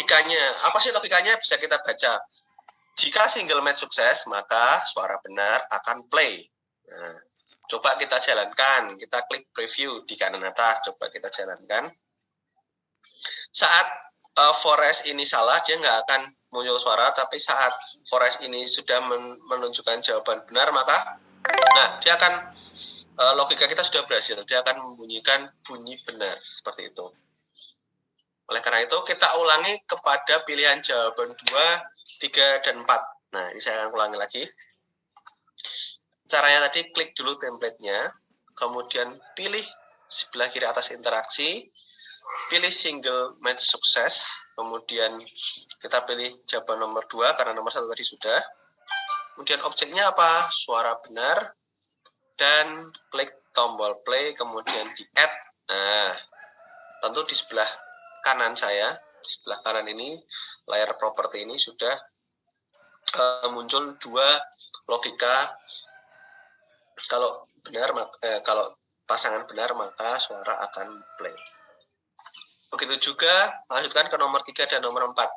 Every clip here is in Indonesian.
logikanya. Apa sih logikanya? Bisa kita baca. Jika single match sukses, maka suara benar akan play. Nah, coba kita jalankan. Kita klik preview di kanan atas. Coba kita jalankan. Saat Forest ini salah, dia nggak akan muncul suara. Tapi saat Forest ini sudah menunjukkan jawaban benar, maka dia akan logika kita sudah berhasil. Dia akan membunyikan bunyi benar. Seperti itu. Oleh karena itu, kita ulangi kepada pilihan jawaban 2, 3, dan 4. Nah, ini saya akan ulangi lagi. Caranya tadi, klik dulu template-nya, kemudian pilih sebelah kiri atas interaksi, pilih single match sukses, kemudian kita pilih jawaban nomor 2, karena nomor 1 tadi sudah. Kemudian objeknya apa? Suara benar, dan klik tombol play, kemudian di add. Nah, tentu di sebelah kanan saya, di sebelah kanan ini, layar properti ini sudah muncul 2 logika. Kalau benar, kalau pasangan benar, maka suara akan play. Begitu juga, lanjutkan ke nomor 3 dan nomor 4.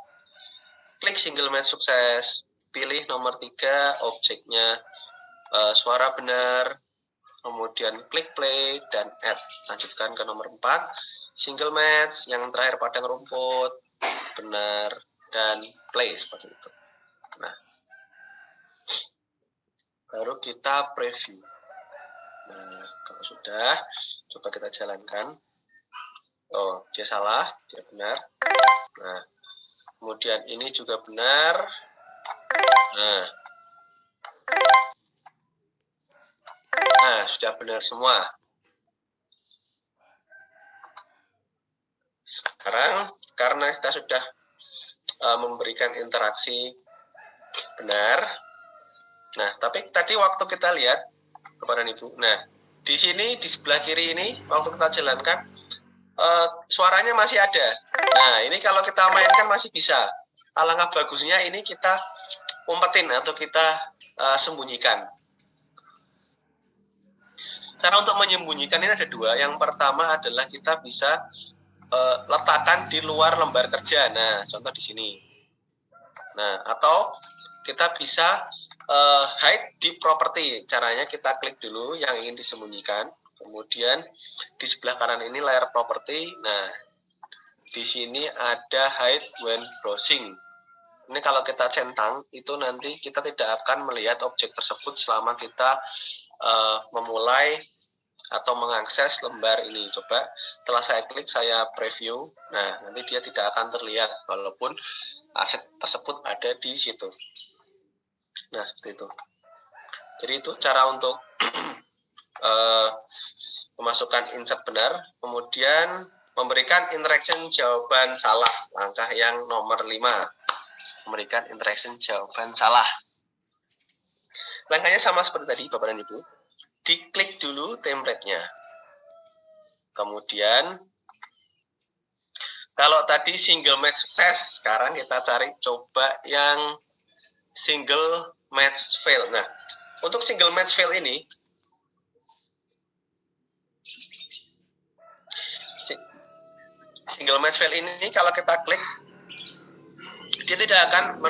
Klik single match sukses, pilih nomor 3, objeknya suara benar, kemudian klik play dan add. Lanjutkan ke nomor 4. Single match, yang terakhir padang rumput, benar, dan play, seperti itu. Nah, baru kita preview. Nah, kalau sudah, coba kita jalankan. Oh, dia salah, dia benar. Nah, kemudian ini juga benar. Nah, sudah benar semua. Sekarang, karena kita sudah memberikan interaksi benar. Nah, tapi tadi waktu kita lihat, Bapak dan Ibu, nah, di sini, di sebelah kiri ini, waktu kita jalankan, suaranya masih ada. Nah, ini kalau kita mainkan masih bisa. Alangkah bagusnya ini kita umpetin atau kita sembunyikan. Cara untuk menyembunyikan ini ada 2. Yang pertama adalah kita bisa letakkan di luar lembar kerja. Nah, contoh di sini. Nah, atau kita bisa hide di property. Caranya kita klik dulu yang ingin disembunyikan. Kemudian di sebelah kanan ini layar property. Nah, di sini ada hide when browsing. Ini kalau kita centang, itu nanti kita tidak akan melihat objek tersebut selama kita memulai atau mengakses lembar ini. Coba setelah saya klik, saya preview. Nah, nanti dia tidak akan terlihat walaupun aset tersebut ada di situ. Nah, seperti itu. Jadi itu cara untuk memasukkan insert benar, kemudian memberikan interaction jawaban salah. Langkah yang nomor 5. Memberikan interaction jawaban salah. Langkahnya sama seperti tadi, Bapak dan Ibu. Diklik dulu template-nya. Kemudian, kalau tadi single match sukses, sekarang kita cari coba yang single match fail. Nah, untuk single match fail ini, single match fail ini kalau kita klik, dia tidak akan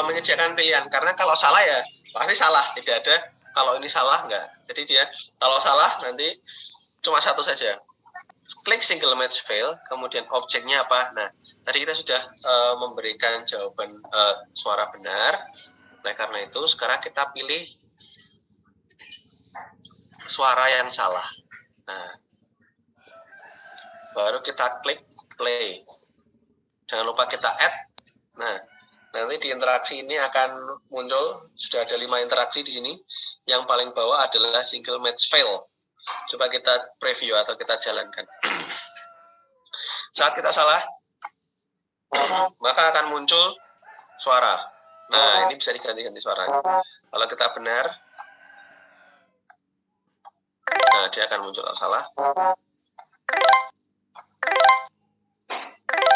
menyediakan pilihan. Karena kalau salah ya pasti salah, tidak ada. Kalau ini salah enggak. Jadi dia kalau salah nanti cuma satu saja. Klik single match fail, kemudian objeknya apa? Nah, tadi kita sudah memberikan jawaban suara benar. Nah, karena itu sekarang kita pilih suara yang salah. Nah, baru kita klik play. Jangan lupa kita add. Nah, nanti di interaksi ini akan muncul, sudah ada 5 interaksi di sini. Yang paling bawah adalah single match fail. Coba kita preview atau kita jalankan. Saat kita salah, maka akan muncul suara. Nah, ini bisa diganti-ganti suaranya. Kalau kita benar, nah dia akan muncul salah.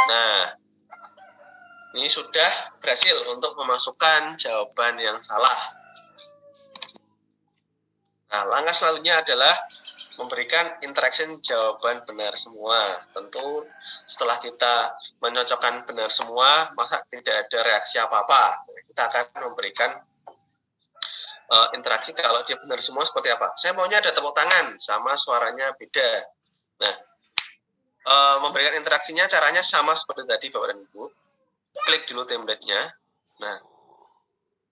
Nah, ini sudah berhasil untuk memasukkan jawaban yang salah. Nah, langkah selanjutnya adalah memberikan interaction jawaban benar semua. Tentu setelah kita menyocokkan benar semua, masa tidak ada reaksi apa-apa. Kita akan memberikan interaksi kalau dia benar semua seperti apa. Saya maunya ada tepuk tangan, sama suaranya beda. Nah, memberikan interaksinya caranya sama seperti tadi Bapak dan Ibu. Klik dulu template-nya. Nah,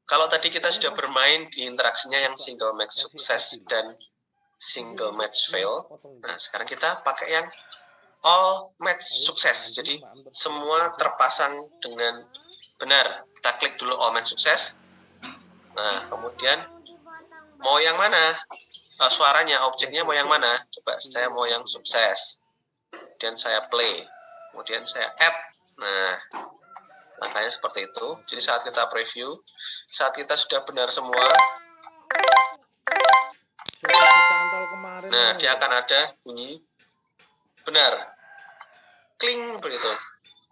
kalau tadi kita sudah bermain di interaksinya yang single match sukses dan single match fail. Nah, sekarang kita pakai yang all match sukses. Jadi semua terpasang dengan benar. Kita klik dulu all match sukses. Nah, kemudian mau yang mana? Suaranya, objeknya mau yang mana? Coba saya mau yang sukses. Kemudian saya play. Kemudian saya add. Nah, langkahnya seperti itu. Jadi saat kita preview, saat kita sudah benar semua, nah, dia akan ada bunyi benar. Kling begitu.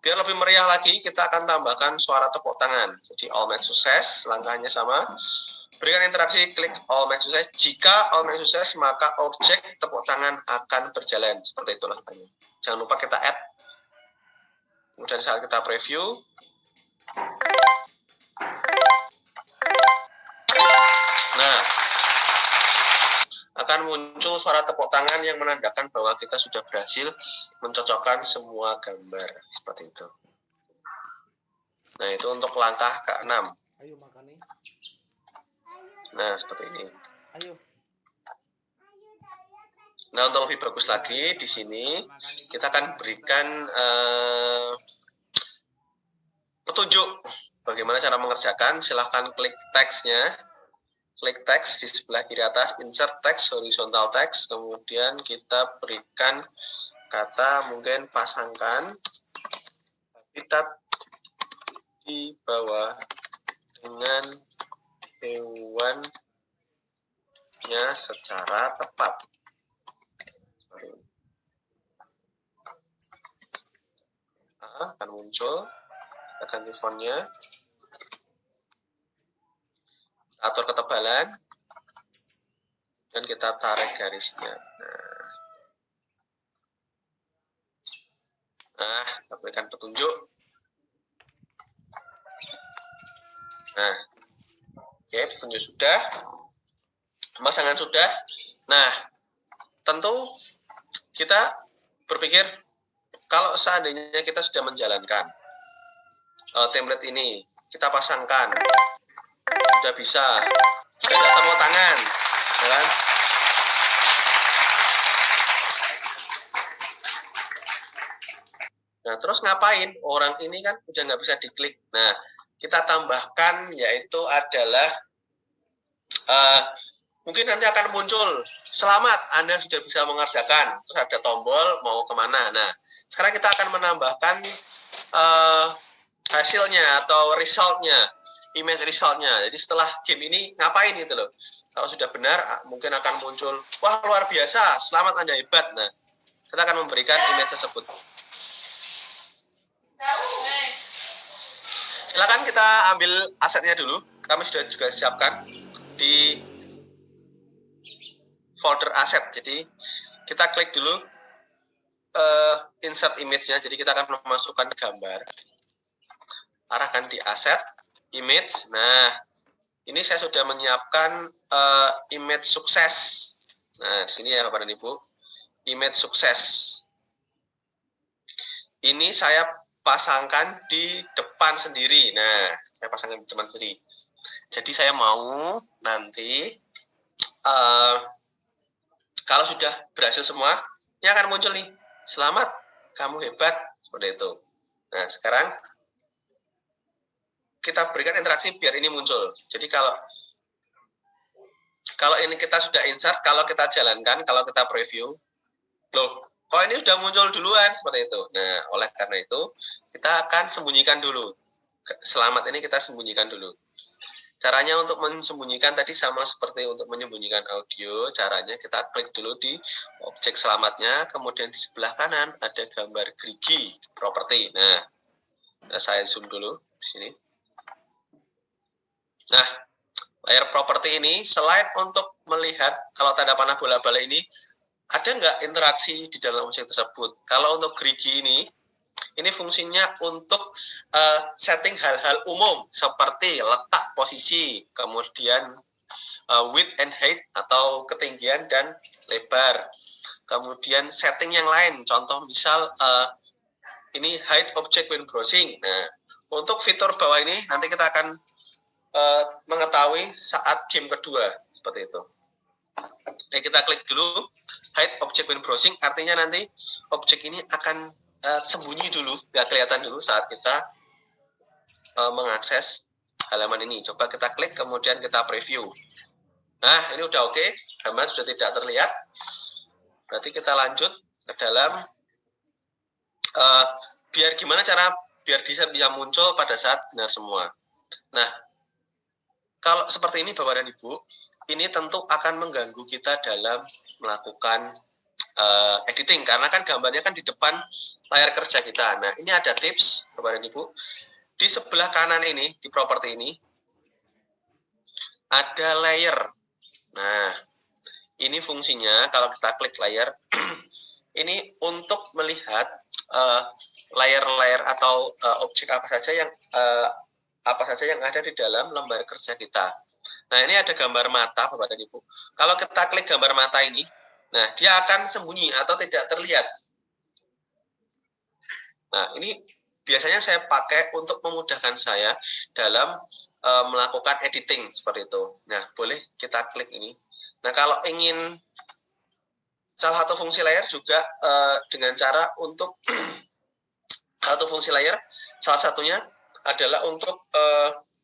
Biar lebih meriah lagi, kita akan tambahkan suara tepuk tangan. Jadi all match sukses, langkahnya sama. Berikan interaksi, klik all match sukses. Jika all match sukses, maka objek tepuk tangan akan berjalan. Seperti itu langkahnya. Jangan lupa kita add. Kemudian saat kita preview, nah, akan muncul suara tepuk tangan yang menandakan bahwa kita sudah berhasil mencocokkan semua gambar. Seperti itu. Nah, itu untuk langkah ke-6. Nah, seperti ini. Nah, untuk lebih bagus lagi, di sini kita akan berikan petunjuk bagaimana cara mengerjakan. Silahkan klik teksnya. Klik teks di sebelah kiri atas, insert text, horizontal text, kemudian kita berikan kata mungkin pasangkan habitat di bawah dengan hewannya secara tepat. Akan muncul, kita ganti fontnya. Atur ketebalan dan kita tarik garisnya. Nah, kita berikan petunjuk. Nah, oke, petunjuk sudah, pemasangan sudah. Nah, tentu kita berpikir kalau seandainya kita sudah menjalankan template ini, kita pasangkan. Sudah bisa, sudah ada tepuk tangan, ya kan? Nah, terus ngapain? Orang ini kan udah nggak bisa diklik. Nah, kita tambahkan yaitu adalah mungkin nanti akan muncul selamat, Anda sudah bisa mengerjakan. Terus ada tombol mau kemana. Nah, sekarang kita akan menambahkan hasilnya atau resultnya. Image resultnya. Jadi setelah game ini ngapain gitu loh. Kalau sudah benar mungkin akan muncul, wah luar biasa, selamat Anda hebat. Nah, kita akan memberikan image tersebut. Silakan kita ambil asetnya dulu. Kami sudah juga siapkan di folder aset. Jadi kita klik dulu insert image-nya. Jadi kita akan memasukkan gambar. Arahkan di aset image. Nah, ini saya sudah menyiapkan image sukses. Nah, di sini ya Bapak dan Ibu, image sukses. Ini saya pasangkan di depan sendiri. Nah, saya pasangkan di depan sendiri. Jadi saya mau nanti kalau sudah berhasil semua, ini akan muncul nih. Selamat, kamu hebat. Seperti itu. Nah, sekarang kita berikan interaksi biar ini muncul. Jadi kalau ini kita sudah insert, kalau kita jalankan, kalau kita preview, loh, kok ini sudah muncul duluan seperti itu. Nah, oleh karena itu kita akan sembunyikan dulu. Selamat ini kita sembunyikan dulu. Caranya untuk mensembunyikan tadi sama seperti untuk menyembunyikan audio. Caranya kita klik dulu di objek selamatnya, kemudian di sebelah kanan ada gambar gerigi properti. Nah, saya zoom dulu di sini. Nah, layar properti ini selain untuk melihat kalau tanda panah bola balik ini ada nggak interaksi di dalam objek tersebut. Kalau untuk gerigi ini fungsinya untuk setting hal-hal umum seperti letak posisi, kemudian width and height atau ketinggian dan lebar. Kemudian setting yang lain, contoh misal ini hide object when browsing. Nah, untuk fitur bawah ini nanti kita akan mengetahui saat game kedua seperti itu. Nah, kita klik dulu hide object when browsing, artinya nanti objek ini akan sembunyi dulu, nggak kelihatan dulu saat kita mengakses halaman ini. Coba kita klik, kemudian kita preview. Nah, ini udah oke, halaman sudah tidak terlihat. Berarti kita lanjut ke dalam biar gimana cara biar bisa muncul pada saat benar semua. Nah, kalau seperti ini Bapak dan Ibu, ini tentu akan mengganggu kita dalam melakukan editing, karena kan gambarnya kan di depan layar kerja kita. Nah, ini ada tips Bapak dan Ibu. Di sebelah kanan ini, di properti ini, ada layer. Nah, ini fungsinya kalau kita klik layer, ini untuk melihat layer-layer atau objek apa saja yang ada di dalam lembar kerja kita. Nah, ini ada gambar mata Bapak dan Ibu. Kalau kita klik gambar mata ini, nah dia akan sembunyi atau tidak terlihat. Nah, ini biasanya saya pakai untuk memudahkan saya dalam melakukan editing seperti itu. Nah, boleh kita klik ini. Nah, kalau ingin salah satu fungsi layer juga dengan cara untuk satu fungsi layer, salah satunya adalah untuk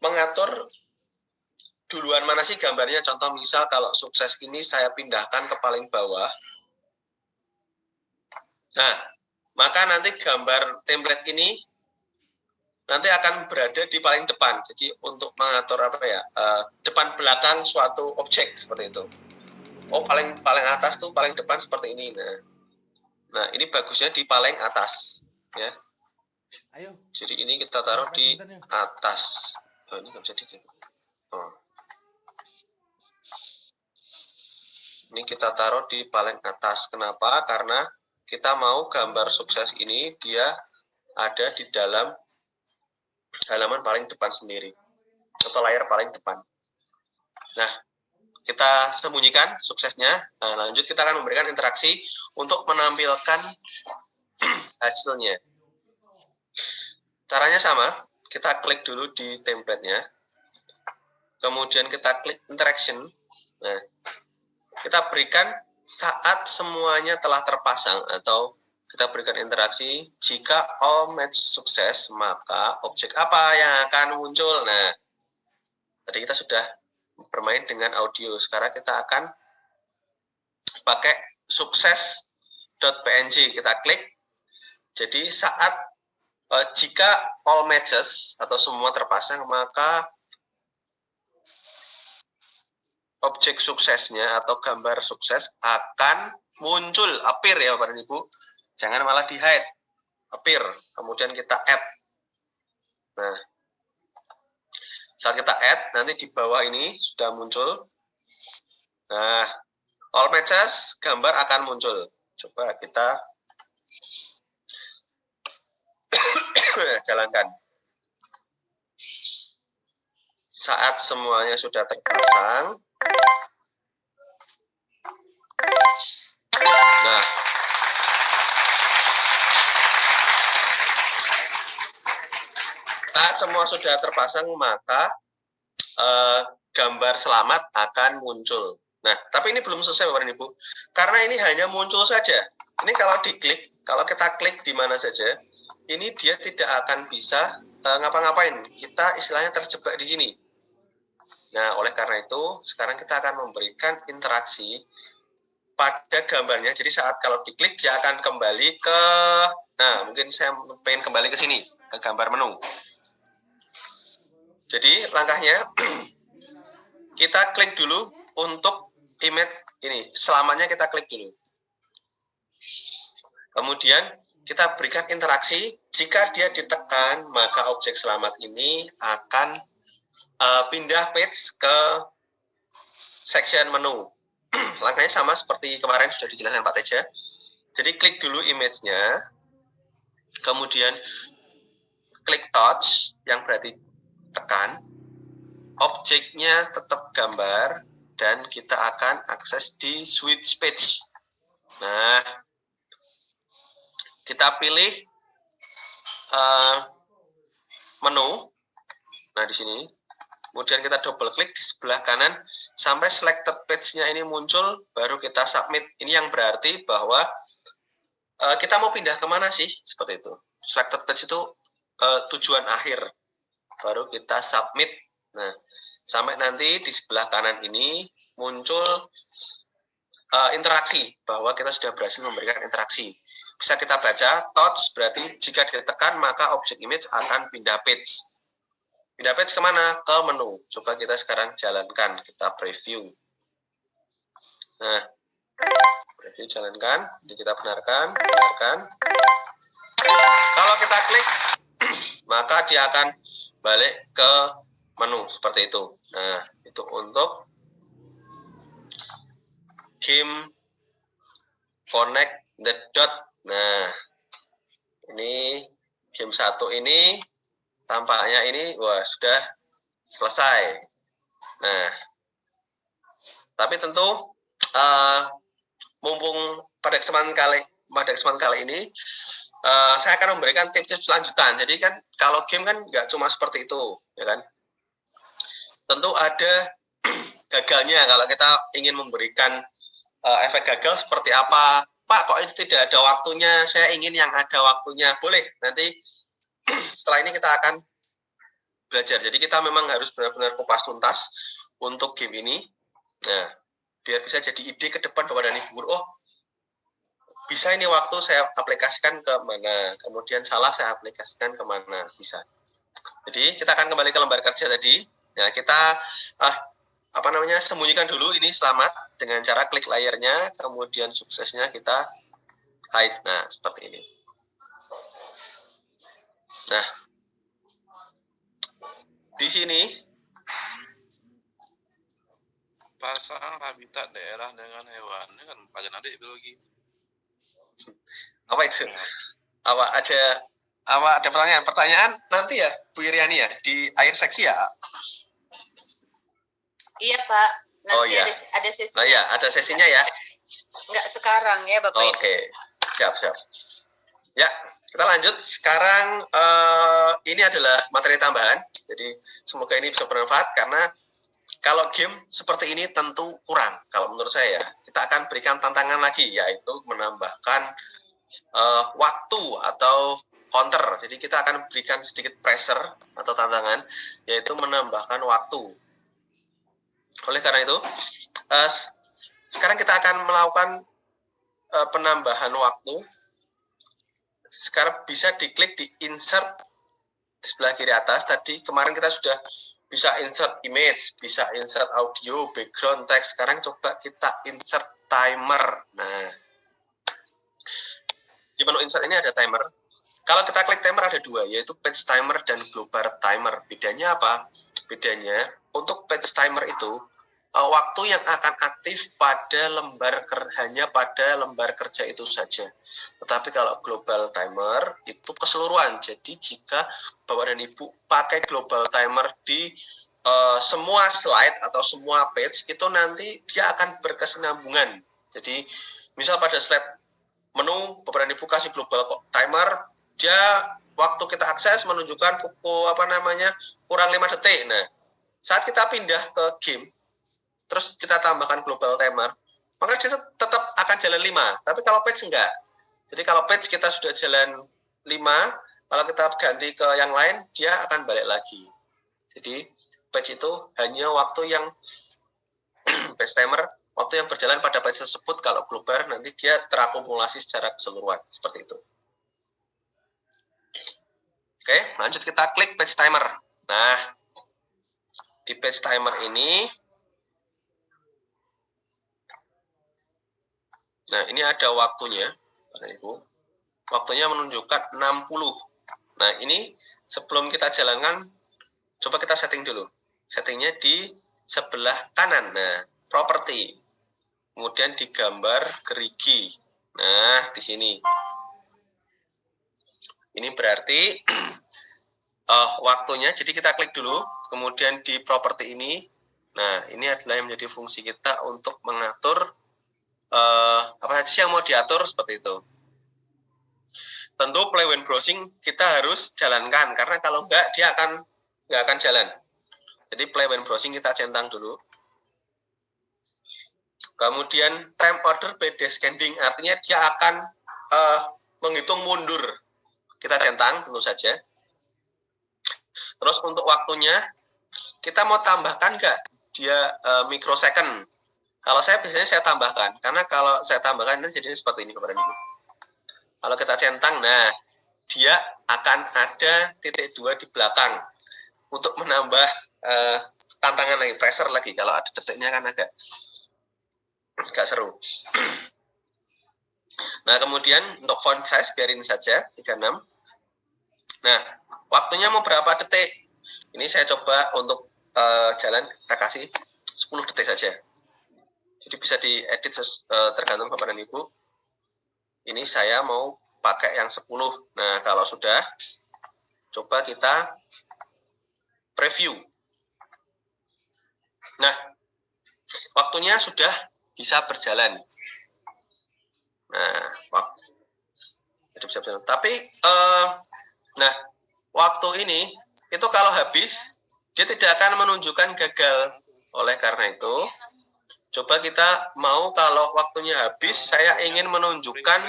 mengatur duluan mana sih gambarnya. Contoh misal kalau sukses ini saya pindahkan ke paling bawah. Nah, maka nanti gambar template ini nanti akan berada di paling depan. Jadi untuk mengatur apa ya, depan belakang suatu objek seperti itu. Oh, paling atas tuh paling depan seperti ini. Nah, ini bagusnya di paling atas, ya. Ayo. Jadi ini kita taruh di atas. Oh, ini nggak bisa di. Oh. Ini kita taruh di paling atas. Kenapa? Karena kita mau gambar sukses ini dia ada di dalam halaman paling depan sendiri atau layar paling depan. Nah, kita sembunyikan suksesnya. Nah, lanjut kita akan memberikan interaksi untuk menampilkan hasilnya. Caranya sama, kita klik dulu di template-nya. Kemudian kita klik interaction. Nah, kita berikan saat semuanya telah terpasang atau kita berikan interaksi jika all match sukses, maka objek apa yang akan muncul. Nah, tadi kita sudah bermain dengan audio. Sekarang kita akan pakai sukses.png. Kita klik. Jadi saat jika all matches atau semua terpasang, maka objek suksesnya atau gambar sukses akan muncul, appear ya Bapak dan Ibu. Jangan malah di hide, appear. Kemudian kita add. Nah, saat kita add, nanti di bawah ini sudah muncul. Nah, all matches, gambar akan muncul. Coba kita jalankan. Saat semuanya sudah terpasang, nah, saat semua sudah terpasang, maka gambar selamat akan muncul. Nah, tapi ini belum selesai Bapak dan Ibu, karena ini hanya muncul saja. Ini kalau diklik, kalau kita klik di mana saja, ini dia tidak akan bisa ngapa-ngapain. Kita istilahnya terjebak di sini. Nah, oleh karena itu, sekarang kita akan memberikan interaksi pada gambarnya. Jadi saat kalau diklik, dia akan kembali ke, nah mungkin saya pengen kembali ke sini, ke gambar menu. Jadi langkahnya, kita klik dulu untuk image ini, selamanya kita klik dulu. Kemudian kita berikan interaksi, jika dia ditekan, maka objek selamat ini akan pindah page ke section menu. langkahnya sama seperti kemarin sudah dijelaskan Pak Teja. Jadi klik dulu image-nya, kemudian klik touch, yang berarti tekan, objeknya tetap gambar, dan kita akan akses di switch page. Nah, kita pilih menu. Nah, di sini. Kemudian kita double klik di sebelah kanan sampai selected page-nya ini muncul, baru kita submit. Ini yang berarti bahwa kita mau pindah kemana sih? Seperti itu. Selected page itu tujuan akhir. Baru kita submit. Nah, sampai nanti di sebelah kanan ini muncul interaksi, bahwa kita sudah berhasil memberikan interaksi. Bisa kita baca, touch berarti jika ditekan maka objek image akan pindah page. Pindah page kemana? Ke menu. Coba kita sekarang jalankan, kita preview. Nah, preview jalankan, jadi kita benarkan. Kalau kita klik, maka dia akan balik ke menu seperti itu. Nah, itu untuk game connect the dot. Nah, ini game 1 ini tampaknya ini wah sudah selesai. Nah, tapi tentu mumpung pada kesempatan kali ini saya akan memberikan tips-tips lanjutan. Jadi kan kalau game kan nggak cuma seperti itu, ya kan? Tentu ada gagalnya kalau kita ingin memberikan efek gagal seperti apa. Pak, kok itu tidak ada waktunya? Saya ingin yang ada waktunya. Boleh, nanti setelah ini kita akan belajar. Jadi kita memang harus benar-benar kupas tuntas untuk game ini. Nah, biar bisa jadi ide ke depan kepada Ibu. Oh, bisa ini waktu saya aplikasikan ke mana, kemudian salah saya aplikasikan ke mana, bisa. Jadi kita akan kembali ke lembar kerja tadi. Nah, kita sembunyikan dulu ini selamat dengan cara klik layarnya, kemudian suksesnya kita hide. Nah, seperti ini. Nah, di sini pasang habitat daerah dengan hewan. Ini kan pelajaran adik biologi. Apa itu? Ada pertanyaan nanti ya Bu Iriani ya di akhir seksi ya? Iya Pak, nanti ada sesi. Oh iya, ada sesinya ya? Enggak sekarang ya Bapak. Oke, siap. Ya, kita lanjut. Sekarang ini adalah materi tambahan. Jadi semoga ini bisa bermanfaat karena kalau game seperti ini tentu kurang. Kalau menurut saya, kita akan berikan tantangan lagi, yaitu menambahkan waktu atau counter. Jadi kita akan berikan sedikit pressure atau tantangan, yaitu menambahkan waktu. Oleh karena itu, sekarang kita akan melakukan penambahan waktu. Sekarang bisa diklik di insert di sebelah kiri atas. Tadi kemarin kita sudah bisa insert image, bisa insert audio, background text. Sekarang coba kita insert timer. Nah, di menu insert ini ada timer. Kalau kita klik timer ada dua, yaitu page timer dan global timer. Bedanya apa? Bedanya untuk page timer itu waktu yang akan aktif hanya pada lembar kerja itu saja. Tetapi kalau global timer itu keseluruhan. Jadi jika Bapak dan Ibu pakai global timer di semua slide atau semua page, itu nanti dia akan berkesinambungan. Jadi misal pada slide menu Bapak dan Ibu kasih global timer, dia waktu kita akses menunjukkan pukul kurang 5 detik. Nah, saat kita pindah ke game, terus kita tambahkan global timer, maka dia tetap akan jalan 5. Tapi kalau page enggak. Jadi kalau page kita sudah jalan 5, kalau kita ganti ke yang lain, dia akan balik lagi. Jadi page itu hanya waktu yang page timer, waktu yang berjalan pada page tersebut. Kalau global nanti dia terakumulasi secara keseluruhan. Seperti itu. Oke, lanjut kita klik page timer. Nah, di page timer ini, nah ini ada waktunya, Bapak Ibu. Waktunya menunjukkan 60. Nah, ini sebelum kita jalankan, coba kita setting dulu. Settingnya di sebelah kanan. Nah, properti. kemudian digambar gerigi. Nah, di sini. Ini berarti waktunya, jadi kita klik dulu, kemudian di properti ini. Nah, ini adalah yang menjadi fungsi kita untuk mengatur apa saja sih yang mau diatur seperti itu. Tentu play when browsing kita harus jalankan, karena kalau enggak dia nggak akan jalan. Jadi play when browsing kita centang dulu. Kemudian time order by descending, artinya dia akan menghitung mundur. Kita centang tentu saja. Terus untuk waktunya, kita mau tambahkan nggak dia microsecond? Kalau saya biasanya saya tambahkan, karena kalau saya tambahkan ini jadinya seperti ini Bapak dan Ibu. Kalau kita centang, nah dia akan ada titik 2 di belakang untuk menambah tantangan lagi, pressure lagi. Kalau ada detiknya kan agak seru. Nah, kemudian untuk font size biarin saja 36. Nah, waktunya mau berapa detik? Ini saya coba untuk jalan, kita kasih 10 detik saja. Jadi bisa diedit tergantung Bapak dan Ibu. Ini saya mau pakai yang 10. Nah, kalau sudah, coba kita preview. Nah, waktunya sudah bisa berjalan. Nah, bisa berjalan. Tapi, nah, waktu ini, itu kalau habis, dia tidak akan menunjukkan gagal. Oleh karena itu, coba kita mau kalau waktunya habis, saya ingin menunjukkan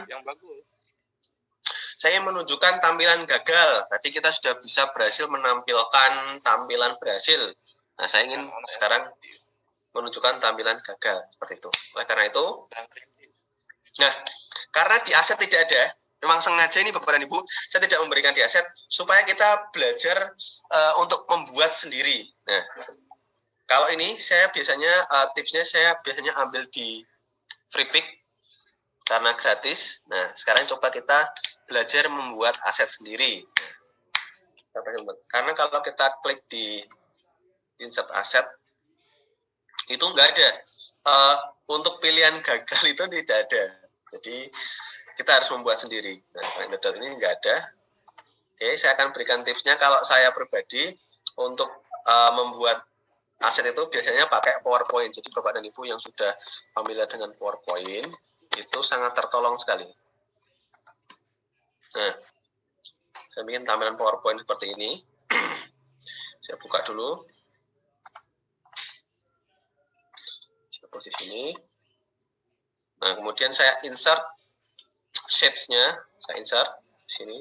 tampilan gagal. Tadi kita sudah bisa berhasil menampilkan tampilan berhasil. Nah, saya ingin sekarang menunjukkan tampilan gagal seperti itu. Oleh karena itu, nah, karena di aset tidak ada, memang sengaja ini Bapak dan Ibu, saya tidak memberikan di aset supaya kita belajar untuk membuat sendiri. Nah, kalau ini saya biasanya tipsnya saya biasanya ambil di FreePic karena gratis. Nah, sekarang coba kita belajar membuat aset sendiri. Karena kalau kita klik di insert aset, itu enggak ada. Untuk pilihan gagal itu tidak ada. Jadi, kita harus membuat sendiri. Nah, metode ini enggak ada. Oke, saya akan berikan tipsnya. Kalau saya pribadi, untuk membuat aset itu biasanya pakai PowerPoint. Jadi, Bapak dan Ibu yang sudah familiar dengan PowerPoint, itu sangat tertolong sekali. Nah, saya bikin tampilan PowerPoint seperti ini. Saya buka dulu. Saya posisi ini. Nah, kemudian saya insert shapes-nya. Saya insert di sini.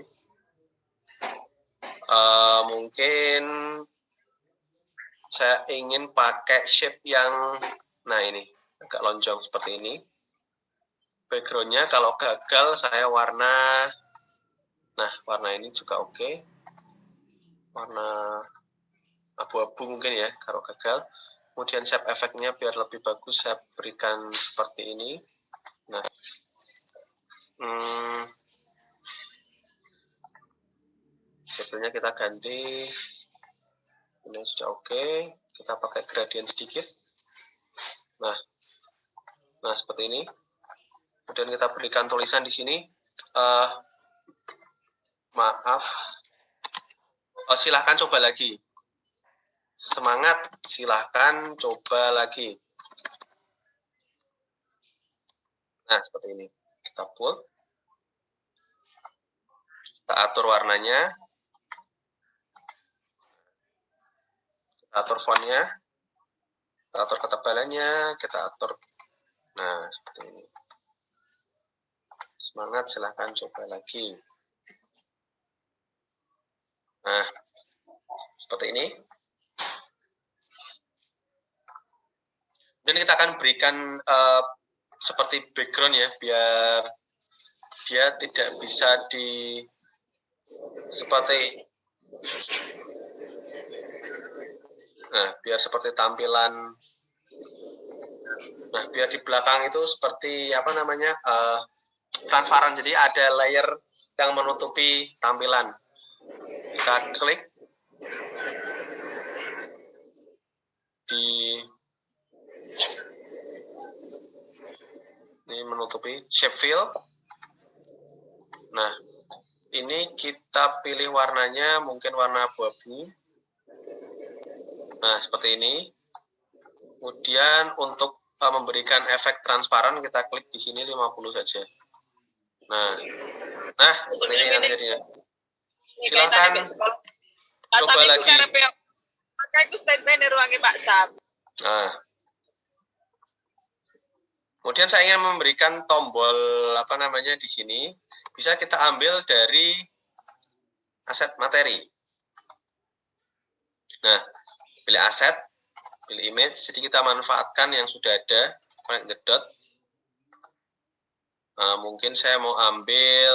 Mungkin saya ingin pakai shape yang, nah ini, agak lonjong seperti ini. Background-nya kalau gagal saya warna, nah warna ini juga oke. Warna abu-abu mungkin ya kalau gagal. Kemudian shape efeknya biar lebih bagus saya berikan seperti ini. Nah, shape-nya kita ganti. Ini sudah oke. Kita pakai gradient sedikit. Nah seperti ini. Kemudian kita berikan tulisan di sini. Maaf. Silahkan coba lagi. Semangat, silahkan coba lagi. Nah, seperti ini. Kita bold. Kita atur warnanya. Kita atur font-nya. Kita atur ketebalannya. Kita atur. Nah, seperti ini. Semangat, silahkan coba lagi. Nah, seperti ini. Dan kita akan berikan seperti background ya, biar dia tidak bisa seperti, nah biar seperti tampilan, nah biar di belakang itu seperti apa namanya transparan, jadi ada layer yang menutupi tampilan. Kita klik di Ini menutupi shape fill. Nah, ini kita pilih warnanya mungkin warna abu-abu. Nah, seperti ini. Kemudian untuk memberikan efek transparan kita klik di sini 50 saja. Nah, seperti ini nanti jadinya. Silahkan coba lagi. Pakai aku standby di ruangnya Pak Sam. Nah, kemudian saya ingin memberikan tombol di sini. Bisa kita ambil dari aset materi. Nah, pilih aset, pilih image. Jadi kita manfaatkan yang sudah ada. Connect the dot. Nah, mungkin saya mau ambil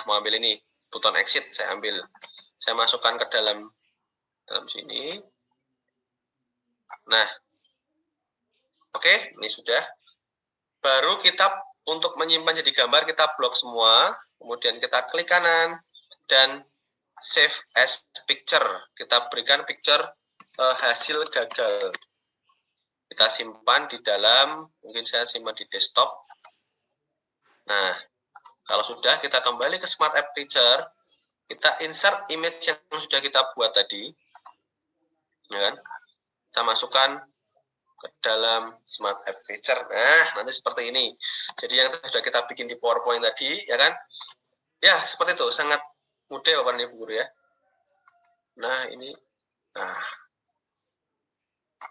mau ambil ini buton exit. Saya ambil. Saya masukkan ke dalam sini. Nah, oke, ini sudah. Baru kita untuk menyimpan jadi gambar, kita blok semua. Kemudian kita klik kanan dan save as picture. Kita berikan picture hasil gagal. Kita simpan di dalam, mungkin saya simpan di desktop. Nah, kalau sudah, kita kembali ke Smart App Creator. Kita insert image yang sudah kita buat tadi. Ya kan? Kita masukkan ke dalam Smart App Creator. Nah, nanti seperti ini. Jadi yang sudah kita bikin di PowerPoint tadi, ya kan? Ya, seperti itu. Sangat mudah Bapak dan Ibu guru ya. Nah, ini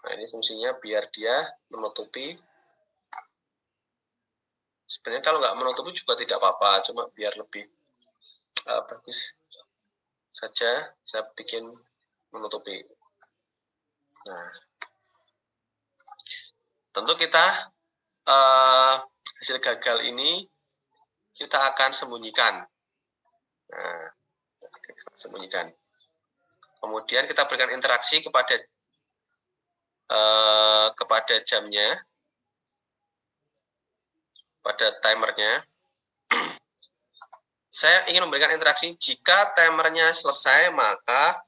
ini fungsinya biar dia menutupi. Sebenarnya kalau nggak menutupi juga tidak apa-apa, cuma biar lebih bagus saja saya bikin menutupi. Nah, tentu kita hasil gagal ini kita akan sembunyikan. Nah, sembunyikan. Kemudian kita berikan interaksi kepada jamnya, pada timernya. Saya ingin memberikan interaksi jika timernya selesai, maka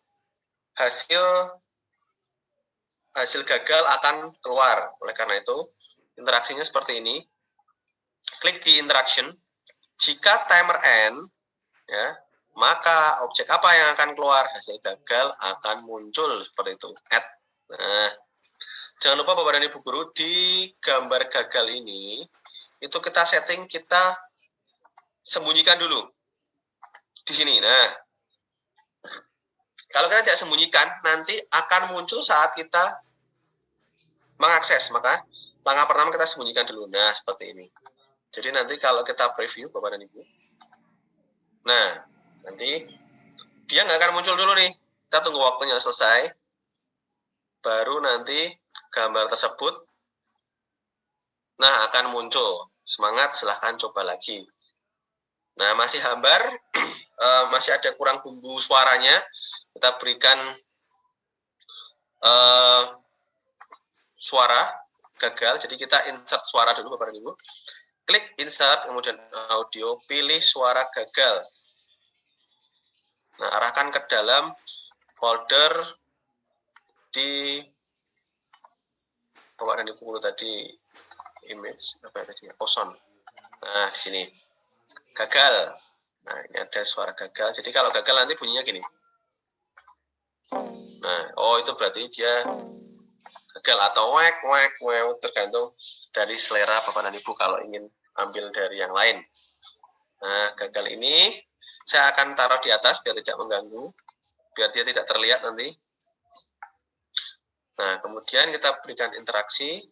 hasil gagal akan keluar. Oleh karena itu, interaksinya seperti ini. Klik di interaction. Jika timer end, ya, maka objek apa yang akan keluar? Hasil gagal akan muncul seperti itu. Add. Nah, jangan lupa Bapak dan Ibu guru, di gambar gagal ini itu kita setting, kita sembunyikan dulu di sini. Nah, kalau kita tidak sembunyikan, nanti akan muncul saat kita mengakses. Maka langkah pertama kita sembunyikan dulu. Nah, seperti ini. Jadi nanti kalau kita preview Bapak dan Ibu, nah nanti dia nggak akan muncul dulu nih. Kita tunggu waktunya selesai, baru nanti gambar tersebut akan muncul. Semangat, silahkan coba lagi. Nah, masih hambar, masih ada kurang bumbu suaranya. Kita berikan suara gagal. Jadi kita insert suara dulu Bapak dan Ibu. Klik insert, kemudian audio, pilih suara gagal. Nah, arahkan ke dalam folder di Bapak dan Ibu guru tadi, image Ozone. Nah, di sini gagal. Nah, ini ada suara gagal. Jadi kalau gagal nanti bunyinya gini. Nah, itu berarti dia gagal atau wek, tergantung dari selera Bapak dan Ibu kalau ingin ambil dari yang lain. Nah, gagal ini saya akan taruh di atas biar tidak mengganggu, biar dia tidak terlihat nanti. Nah, kemudian kita berikan interaksi.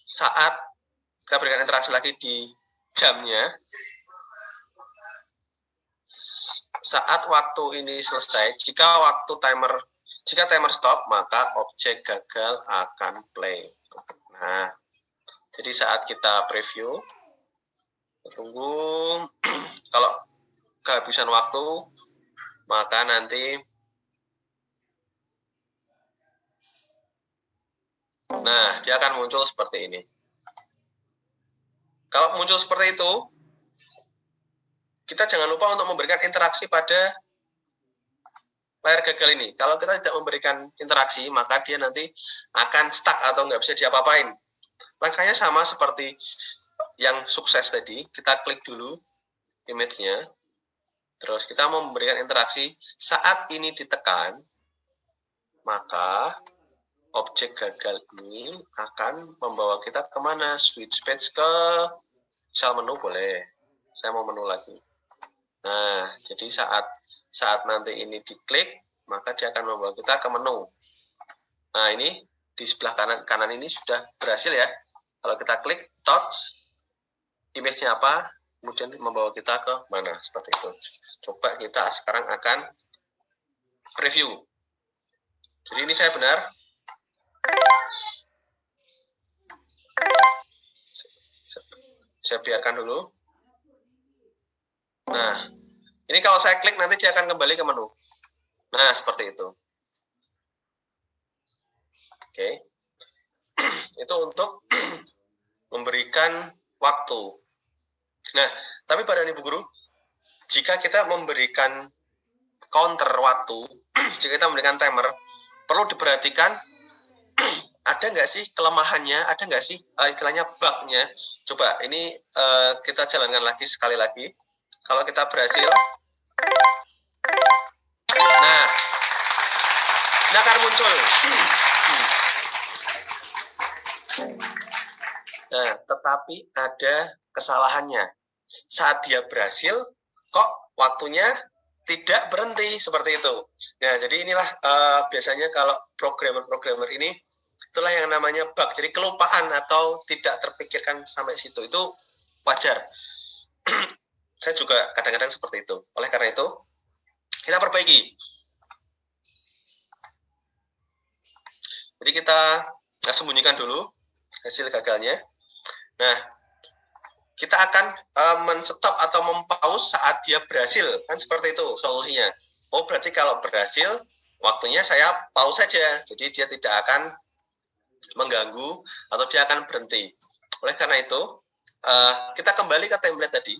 Saat kita berikan interaksi lagi di jamnya, saat waktu ini selesai, jika timer stop, maka objek gagal akan play. Nah, jadi saat kita preview, tunggu, kalau kehabisan waktu, maka nanti, nah, dia akan muncul seperti ini. Kalau muncul seperti itu, kita jangan lupa untuk memberikan interaksi pada layar gagal ini. Kalau kita tidak memberikan interaksi, maka dia nanti akan stuck atau nggak bisa diapa-apain. Langkahnya sama seperti yang sukses tadi. Kita klik dulu image-nya. Terus kita memberikan interaksi. Saat ini ditekan, maka objek gagal ini akan membawa kita kemana? Switch page ke misal menu boleh. Saya mau menu lagi. Nah, jadi saat nanti ini diklik, maka dia akan membawa kita ke menu. Nah, ini di sebelah kanan ini sudah berhasil ya. Kalau kita klik touch, image-nya apa, kemudian membawa kita ke mana, seperti itu. Coba kita sekarang akan preview. Jadi ini saya benar. Saya biarkan dulu. Nah, ini kalau saya klik nanti dia akan kembali ke menu. Nah, seperti itu. Oke. Itu untuk memberikan waktu. Nah, tapi pada Ibu Guru, jika kita memberikan counter waktu, jika kita memberikan timer, perlu diperhatikan ada nggak sih kelemahannya, ada nggak sih istilahnya bug-nya. Coba ini kita jalankan lagi sekali lagi. Kalau kita berhasil, nah, ini akan muncul. Nah, tetapi ada kesalahannya. Saat dia berhasil, kok waktunya tidak berhenti seperti itu. Nah, jadi inilah biasanya kalau programmer ini, itulah yang namanya bug. Jadi kelupaan atau tidak terpikirkan sampai situ. Itu wajar. Saya juga kadang-kadang seperti itu. Oleh karena itu, kita perbaiki. Jadi kita sembunyikan dulu hasil gagalnya. Nah, kita akan men-stop atau mempause saat dia berhasil. Kan seperti itu solusinya. Oh, berarti kalau berhasil, waktunya saya pause saja. Jadi dia tidak akan mengganggu atau dia akan berhenti. Oleh karena itu, kita kembali ke template tadi.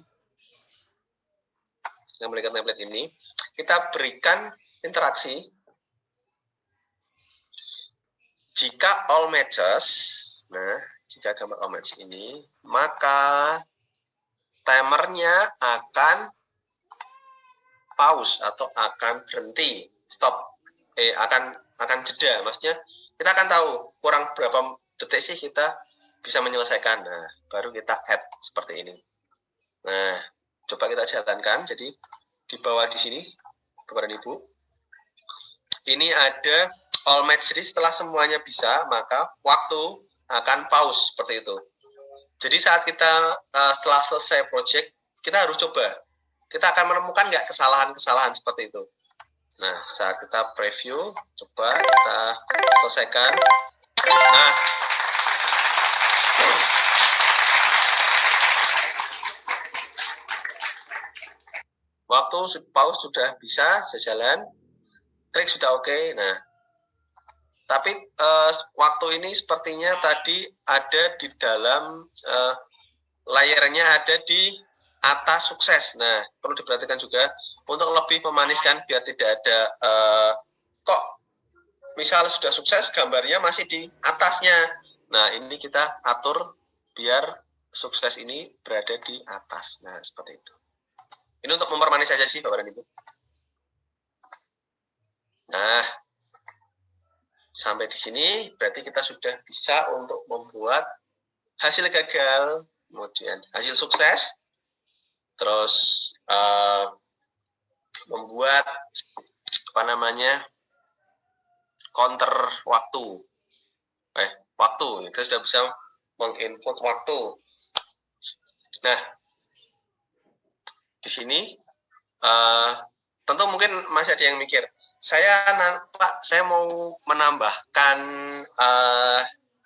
Kembali ke template ini. Kita berikan interaksi. Jika all matches, nah, jika gambar all match ini, maka timernya akan pause atau akan berhenti, stop, akan jeda. Maksudnya kita akan tahu kurang berapa detik sih kita bisa menyelesaikan. Nah, baru kita add seperti ini. Nah, coba kita jalankan. Jadi di bawah di sini, Bapak dan Ibu, ini ada all match. Jadi setelah semuanya bisa, maka waktu akan pause seperti itu. Jadi saat kita setelah selesai project, kita harus coba. Kita akan menemukan nggak kesalahan-kesalahan seperti itu. Nah, saat kita preview, coba kita selesaikan. Nah, waktu pause sudah bisa sejalan, klik sudah oke. Nah, tapi waktu ini sepertinya tadi ada di dalam layarnya ada di atas sukses. Nah, perlu diperhatikan juga untuk lebih memaniskan biar tidak ada kok misal sudah sukses gambarnya masih di atasnya. Nah, ini kita atur biar sukses ini berada di atas. Nah, seperti itu. Ini untuk mempermanis saja sih, Bapak dan Ibu. Nah, sampai di sini berarti kita sudah bisa untuk membuat hasil gagal, kemudian hasil sukses, terus membuat counter waktu. Waktu, kita sudah bisa menginput waktu. Nah, di sini tentu mungkin masih ada yang mikir, Pak, saya mau menambahkan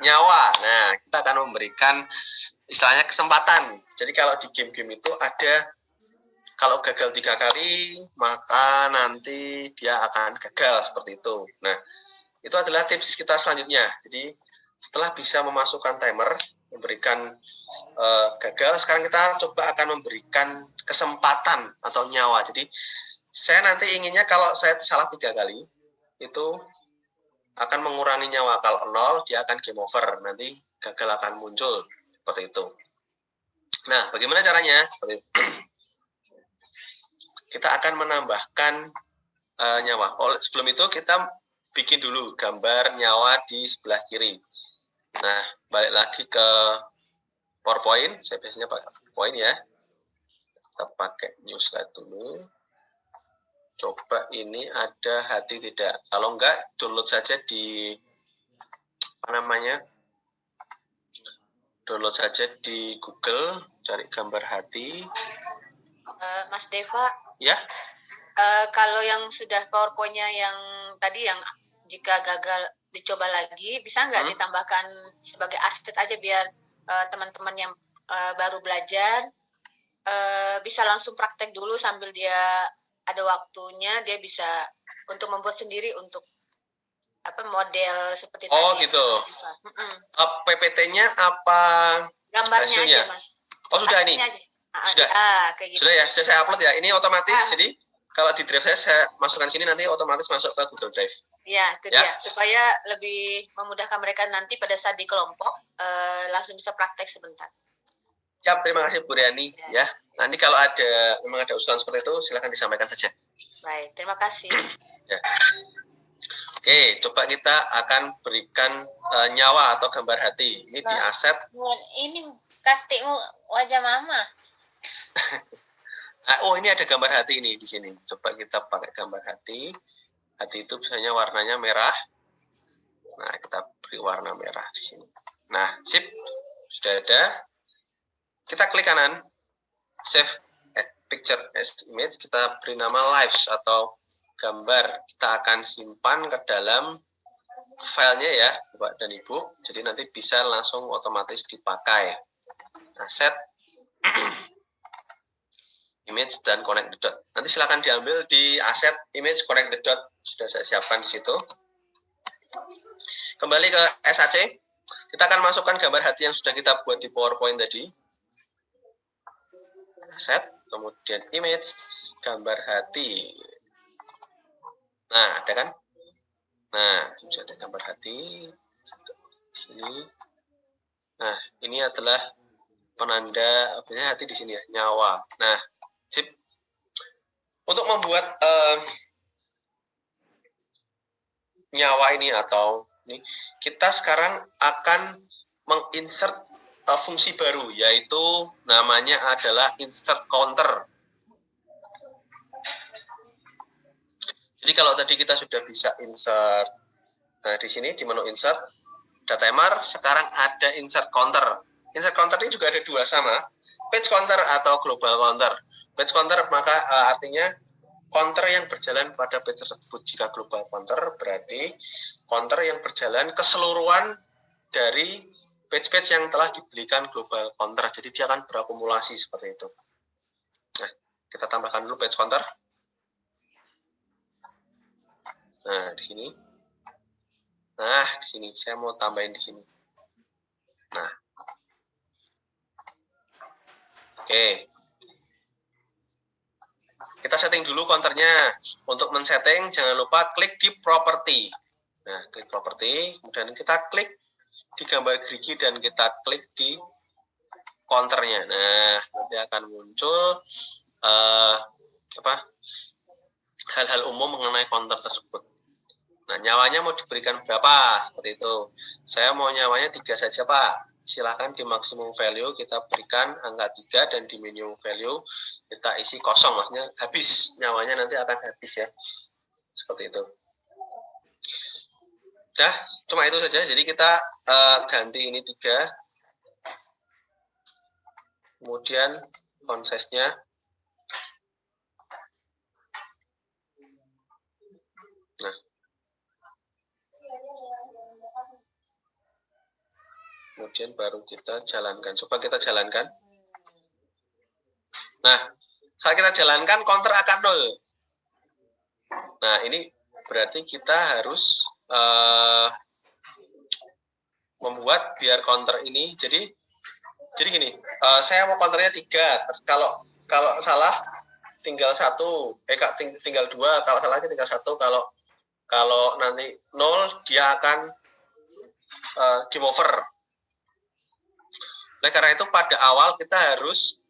nyawa. Nah, kita akan memberikan istilahnya kesempatan. Jadi kalau di game-game itu ada, kalau gagal 3 kali, maka nanti dia akan gagal seperti itu. Nah, itu adalah tips kita selanjutnya. Jadi setelah bisa memasukkan timer, memberikan gagal, sekarang kita coba akan memberikan kesempatan atau nyawa. Jadi saya nanti inginnya kalau saya salah 3 kali, itu akan mengurangi nyawa. Kalau 0, dia akan game over. Nanti gagal akan muncul seperti itu. Nah, bagaimana caranya? Seperti itu. Kita akan menambahkan nyawa. Sebelum itu kita bikin dulu gambar nyawa di sebelah kiri. Nah, balik lagi ke PowerPoint. Saya biasanya pakai PowerPoint ya. Kita pakai new slide dulu. Coba ini ada hati tidak. Kalau enggak, download saja di download saja di Google, cari gambar hati. Mas Deva, Ya. kalau yang sudah PowerPoint-nya yang tadi yang jika gagal dicoba lagi, bisa nggak ditambahkan sebagai aset aja biar teman-teman yang baru belajar bisa langsung praktek dulu sambil dia ada waktunya, dia bisa untuk membuat sendiri untuk model seperti Oh tadi. gitu. PPT-nya apa Gambarnya hasilnya? aja, Mas. Oh sudah ini. Aja. Sudah. Kayak gitu. Sudah ya, saya upload ya. Ini otomatis. Jadi kalau di drive saya masukkan sini nanti otomatis masuk ke Google Drive. Ya, itu dia. Supaya lebih memudahkan mereka nanti pada saat di kelompok langsung bisa praktek sebentar. Siap, terima kasih Bu Riani. Ya. Nanti kalau memang ada usulan seperti itu, silahkan disampaikan saja. Baik, terima kasih. Ya. Oke, coba kita akan berikan nyawa atau gambar hati. Ini di aset. Ini kaktikmu wajah mama. Oh, ini ada gambar hati ini di sini. Coba kita pakai gambar hati. Hati itu biasanya warnanya merah. Nah, kita beri warna merah di sini. Nah, sip. Sudah ada. Kita klik kanan. Save picture as image. Kita beri nama lives atau gambar. Kita akan simpan ke dalam filenya ya, Bapak dan Ibu. Jadi nanti bisa langsung otomatis dipakai. Aset. Image dan connect the dot. Nanti silakan diambil di aset image connect the dot. Sudah saya siapkan di situ. Kembali ke SAC. Kita akan masukkan gambar hati yang sudah kita buat di PowerPoint tadi. Aset, kemudian image, gambar hati. Nah, ada kan? Nah, sudah ada gambar hati. Di sini. Nah, ini adalah penanda hati di sini ya, nyawa. Nah, sip. Untuk membuat nyawa ini atau ini, kita sekarang akan menginsert fungsi baru, yaitu namanya adalah insert counter. Jadi kalau tadi kita sudah bisa insert, nah di sini di menu insert, data MR, sekarang ada insert counter. Insert counter ini juga ada dua sama, page counter atau global counter. Page counter maka artinya counter yang berjalan pada page tersebut. Jika global counter berarti counter yang berjalan keseluruhan dari page-page yang telah diberikan global counter. Jadi dia akan berakumulasi seperti itu. Nah, kita tambahkan dulu page counter. Nah, di sini. Nah, di sini saya mau tambahin di sini. Nah. Oke. Kita setting dulu counternya. Untuk men-setting, jangan lupa klik di property. Nah, klik property, kemudian kita klik di gambar gerigi dan kita klik di counternya. Nah, nanti akan muncul hal-hal umum mengenai counter tersebut. Nah, nyawanya mau diberikan berapa? Seperti itu. Saya mau nyawanya 3 saja, Pak. Silahkan di maximum value kita berikan angka 3 dan di minimum value kita isi kosong, maksudnya habis, nyawanya nanti akan habis ya, seperti itu. Dah, cuma itu saja. Jadi kita ganti ini 3, kemudian font size-nya nah, kemudian baru kita jalankan. Coba kita jalankan. Nah, saat kita jalankan, counter akan 0. Nah, ini berarti kita harus membuat biar counter ini, jadi gini, saya mau counternya 3. Kalau salah tinggal 1, tinggal 2, kalau salah tinggal 1, kalau nanti 0 dia akan game over. Oleh karena itu pada awal kita harus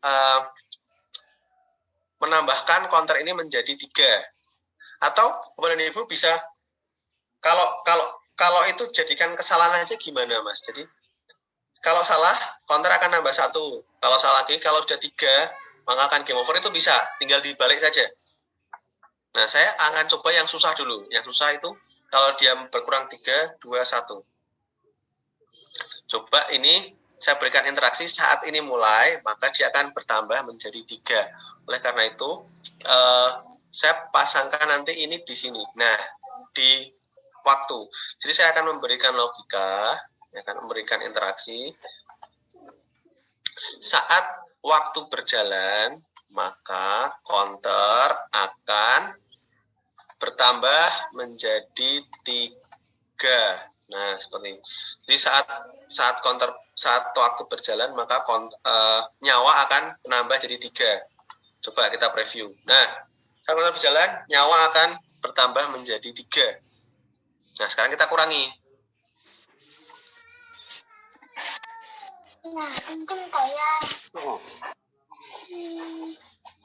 menambahkan counter ini menjadi 3. Atau Bapak dan Ibu bisa kalau itu jadikan kesalahan aja gimana Mas? Jadi kalau salah counter akan nambah 1. Kalau salah lagi kalau sudah 3 maka akan game over, itu bisa tinggal dibalik saja. Nah, saya akan coba yang susah dulu. Yang susah itu kalau dia berkurang 3, 2, 1. Coba ini saya berikan interaksi saat ini mulai, maka dia akan bertambah menjadi 3. Oleh karena itu, saya pasangkan nanti ini di sini. Nah, di waktu. Jadi saya akan memberikan logika, akan memberikan interaksi. Saat waktu berjalan, maka counter akan bertambah menjadi 3. Nah, seperti ini. Jadi saat waktu berjalan, maka nyawa akan menambah jadi 3. Coba kita preview. Nah, saat counter berjalan, nyawa akan bertambah menjadi 3. Nah, sekarang kita kurangi.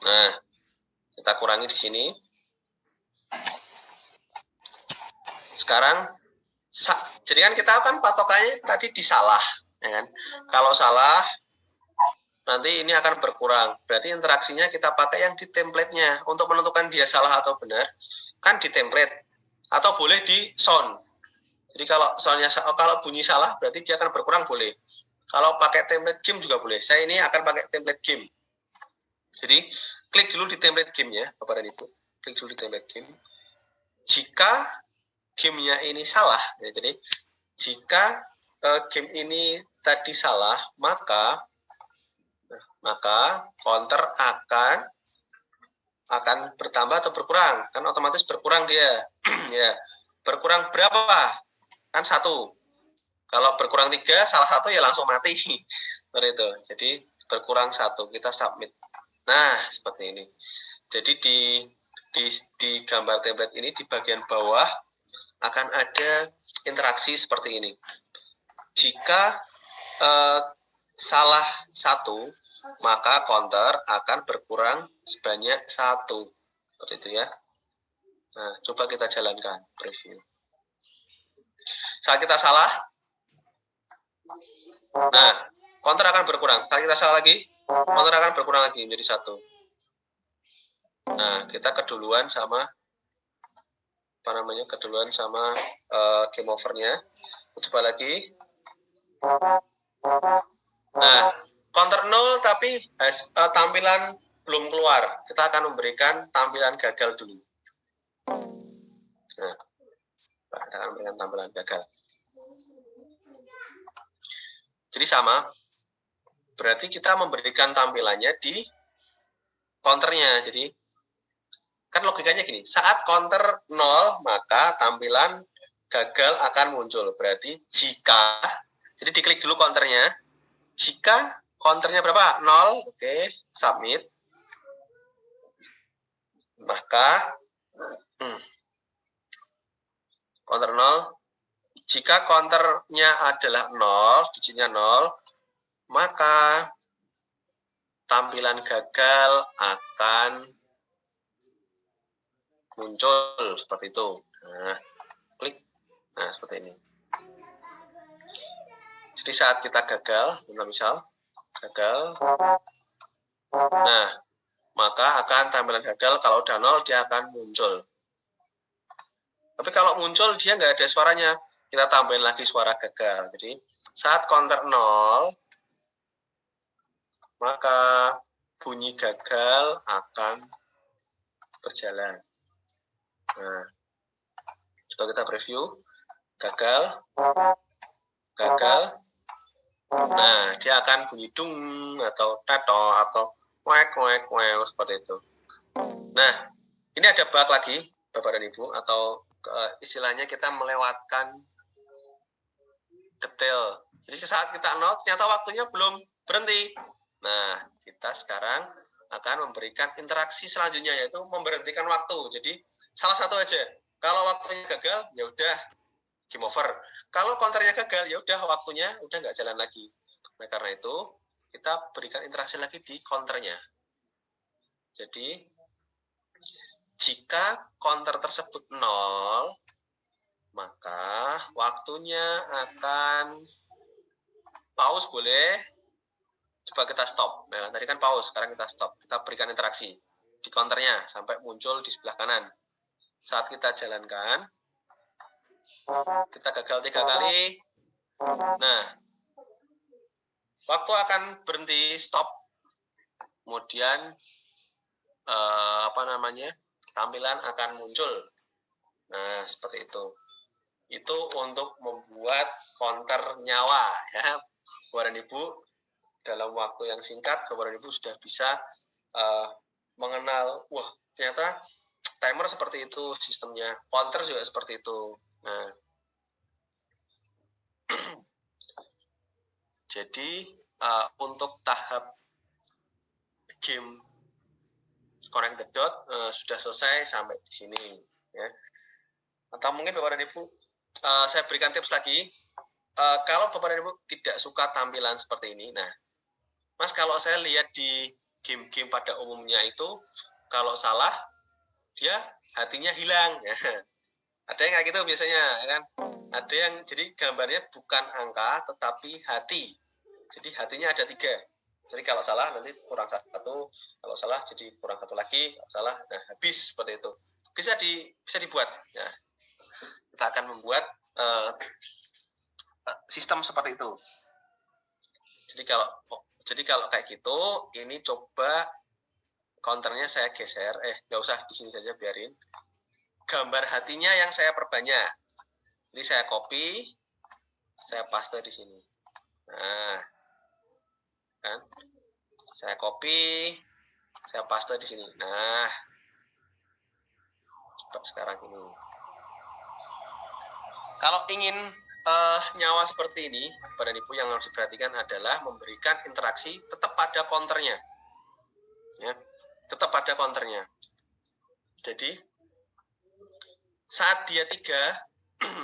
Nah, kita kurangi di sini. Sekarang, jadi kan kita kan patokannya tadi disalah, ya kan? Kalau salah, nanti ini akan berkurang. Berarti interaksinya kita pakai yang di template-nya. Untuk menentukan dia salah atau benar, kan di template. Atau boleh di sound. Jadi kalau bunyi salah, berarti dia akan berkurang, boleh. Kalau pakai template game juga boleh. Saya ini akan pakai template game. Jadi, klik dulu di template game-nya, Bapak dan Ibu. Klik dulu di template game. Jika game-nya ini salah, ya, jadi jika game ini tadi salah, maka counter akan bertambah atau berkurang. Kan otomatis berkurang dia. Ya, berkurang berapa? Kan 1. Kalau berkurang 3, salah 1 ya langsung mati. Seperti itu. Jadi berkurang 1, kita submit. Nah, seperti ini. Jadi di gambar template ini di bagian bawah akan ada interaksi seperti ini. Jika salah 1, maka counter akan berkurang sebanyak 1. Seperti itu ya. Nah, coba kita jalankan preview. Saat kita salah, nah, counter akan berkurang. Saat kita salah lagi, counter akan berkurang lagi menjadi 1. Nah, kita keduluan sama game over-nya. Coba lagi. Nah, counter 0 tapi tampilan belum keluar. Kita akan memberikan tampilan gagal dulu. Nah, kita akan memberikan tampilan gagal. Jadi sama. Berarti kita memberikan tampilannya di counternya. Jadi, kan logikanya gini. Saat counter 0, maka tampilan gagal akan muncul. Berarti jika, jadi diklik dulu counternya. Jika counternya berapa? 0, oke, submit. Maka counter 0. Jika counternya adalah 0, digitnya 0, maka tampilan gagal akan muncul seperti itu. Nah, klik. Nah, seperti ini. Jadi saat kita gagal, misal gagal. Nah, maka akan tampilan gagal. Kalau udah 0, dia akan muncul. Tapi kalau muncul, dia nggak ada suaranya. Kita tambahin lagi suara gagal. Jadi, saat counter 0, maka bunyi gagal akan berjalan. Nah, coba kita preview. Gagal. Nah, dia akan bunyi dung atau tato atau wek seperti itu. Nah, ini ada bug lagi, Bapak dan Ibu, atau istilahnya kita melewatkan detail. Jadi saat kita 0, ternyata waktunya belum berhenti. Nah, kita sekarang akan memberikan interaksi selanjutnya, yaitu memberhentikan waktu. Jadi salah satu aja. Kalau waktunya gagal, ya udah game over. Kalau counternya gagal, ya udah waktunya udah nggak jalan lagi. Nah, karena itu kita berikan interaksi lagi di counternya. Jadi jika counter tersebut 0, maka waktunya akan pause boleh. Coba kita stop. Nah, tadi kan pause, sekarang kita stop. Kita berikan interaksi di counternya sampai muncul di sebelah kanan. Saat kita jalankan, kita gagal 3 kali. Nah, waktu akan berhenti, stop. Kemudian tampilan akan muncul. Nah, seperti itu. Itu untuk membuat counter nyawa, ya. Bapak dan Ibu, dalam waktu yang singkat, Bapak dan Ibu sudah bisa mengenal, wah, ternyata timer seperti itu sistemnya, counter juga seperti itu. Nah, jadi untuk tahap game Connect the Dot sudah selesai sampai di sini, ya. Atau mungkin Bapak dan Ibu, saya berikan tips lagi. Kalau Bapak dan Ibu tidak suka tampilan seperti ini, nah, Mas, kalau saya lihat di game-game pada umumnya itu, kalau salah, dia hatinya hilang. Ada yang kayak gitu biasanya, ya kan? Ada yang, jadi gambarnya bukan angka, tetapi hati. Jadi hatinya ada 3. Jadi kalau salah nanti kurang 1, kalau salah jadi kurang 1 lagi, kalau salah, nah habis seperti itu. Bisa dibuat. Ya. Kita akan membuat sistem seperti itu. Jadi kalau kayak gitu, ini coba counternya saya geser. Nggak usah di sini saja, biarin. Gambar hatinya yang saya perbanyak. Ini saya copy, saya paste di sini. Nah, kan? Saya copy, saya paste di sini. Nah, coba sekarang ini. Kalau ingin nyawa seperti ini, Bapak dan Ibu, yang harus diperhatikan adalah memberikan interaksi tetap pada counternya. Ya, tetap pada counternya. Jadi, saat dia 3,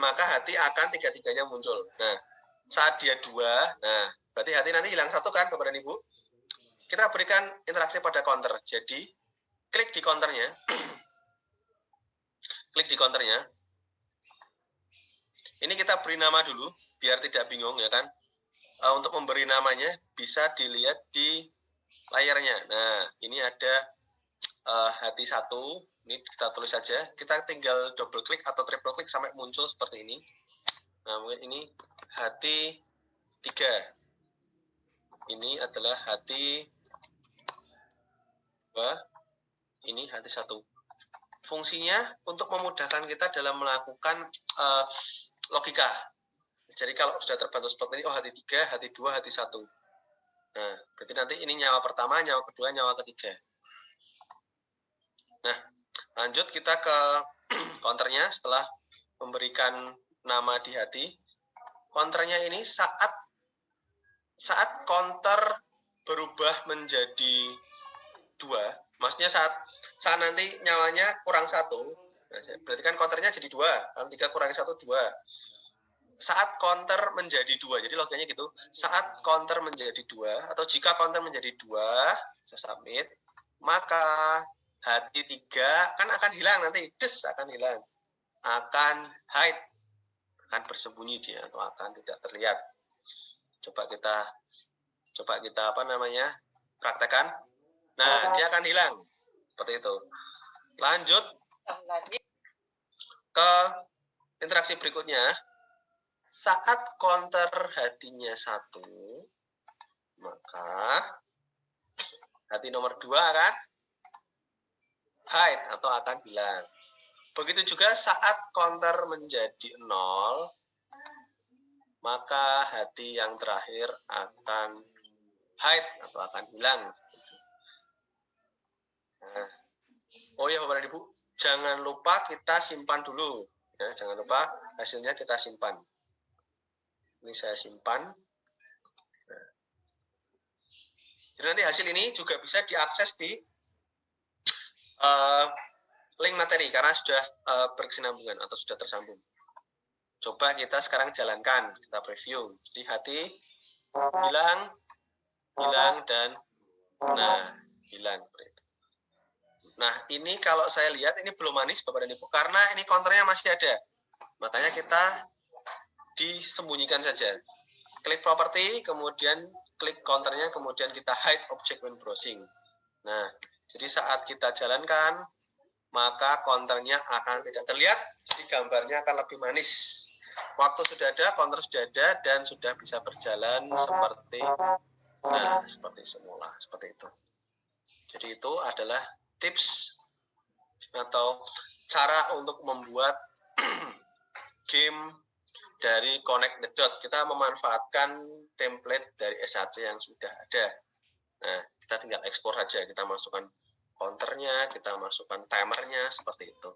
maka hati akan 3-3-nya muncul. Nah, saat dia 2, nah, berarti hati nanti hilang 1 kan, Bapak dan Ibu? Kita berikan interaksi pada counter. Jadi, klik di counternya. Klik di counternya. Ini kita beri nama dulu, biar tidak bingung, ya kan? Untuk memberi namanya, bisa dilihat di layarnya. Nah, ini ada hati 1. Ini kita tulis saja. Kita tinggal double klik atau triple klik sampai muncul seperti ini. Nah, mungkin ini hati 3. Ini adalah hati 2. Ini hati 1. Fungsinya untuk memudahkan kita dalam melakukan logika. Jadi kalau sudah terbantu seperti ini, hati 3, hati 2, hati 1. Nah, berarti nanti ini nyawa pertama, nyawa kedua, nyawa ketiga. Nah, lanjut kita ke counternya setelah memberikan nama di hati. Counternya ini saat counter berubah menjadi 2, maksudnya saat nanti nyawanya kurang 1, nah, berarti kan counternya jadi 2, kan 3 kurangi 1, 2. Saat counter menjadi 2, jadi logikanya gitu, saat counter menjadi 2, atau jika counter menjadi 2, saya submit, maka hati 3 kan akan hilang nanti, akan hilang, akan hide, akan bersembunyi dia, atau akan tidak terlihat. Coba kita praktekkan. Nah, dia akan hilang seperti itu. Lanjut ke interaksi berikutnya. Saat counter hatinya 1, maka hati nomor 2 akan hide atau akan hilang. Begitu juga saat counter menjadi 0, maka hati yang terakhir akan hide atau akan hilang. Nah, ya Bapak dan Ibu, jangan lupa kita simpan dulu. Ya, jangan lupa hasilnya kita simpan. Ini saya simpan. Nah, jadi nanti hasil ini juga bisa diakses di link materi karena sudah berkesinambungan atau sudah tersambung. Coba kita sekarang jalankan, kita preview. Jadi hati hilang, dan hilang. Nah, ini kalau saya lihat ini belum manis Bapak dan Ibu, karena ini counternya masih ada. Makanya kita disembunyikan saja. Klik property, kemudian klik counternya, kemudian kita hide object when browsing. Nah, jadi saat kita jalankan, maka counternya akan tidak terlihat, jadi gambarnya akan lebih manis. Waktu sudah ada, counter sudah ada, dan sudah bisa berjalan seperti semula, seperti itu. Jadi itu adalah tips atau cara untuk membuat game dari Connect the Dot. Kita memanfaatkan template dari SHC yang sudah ada. Nah, kita tinggal ekspor saja, kita masukkan counternya, kita masukkan timernya, seperti itu.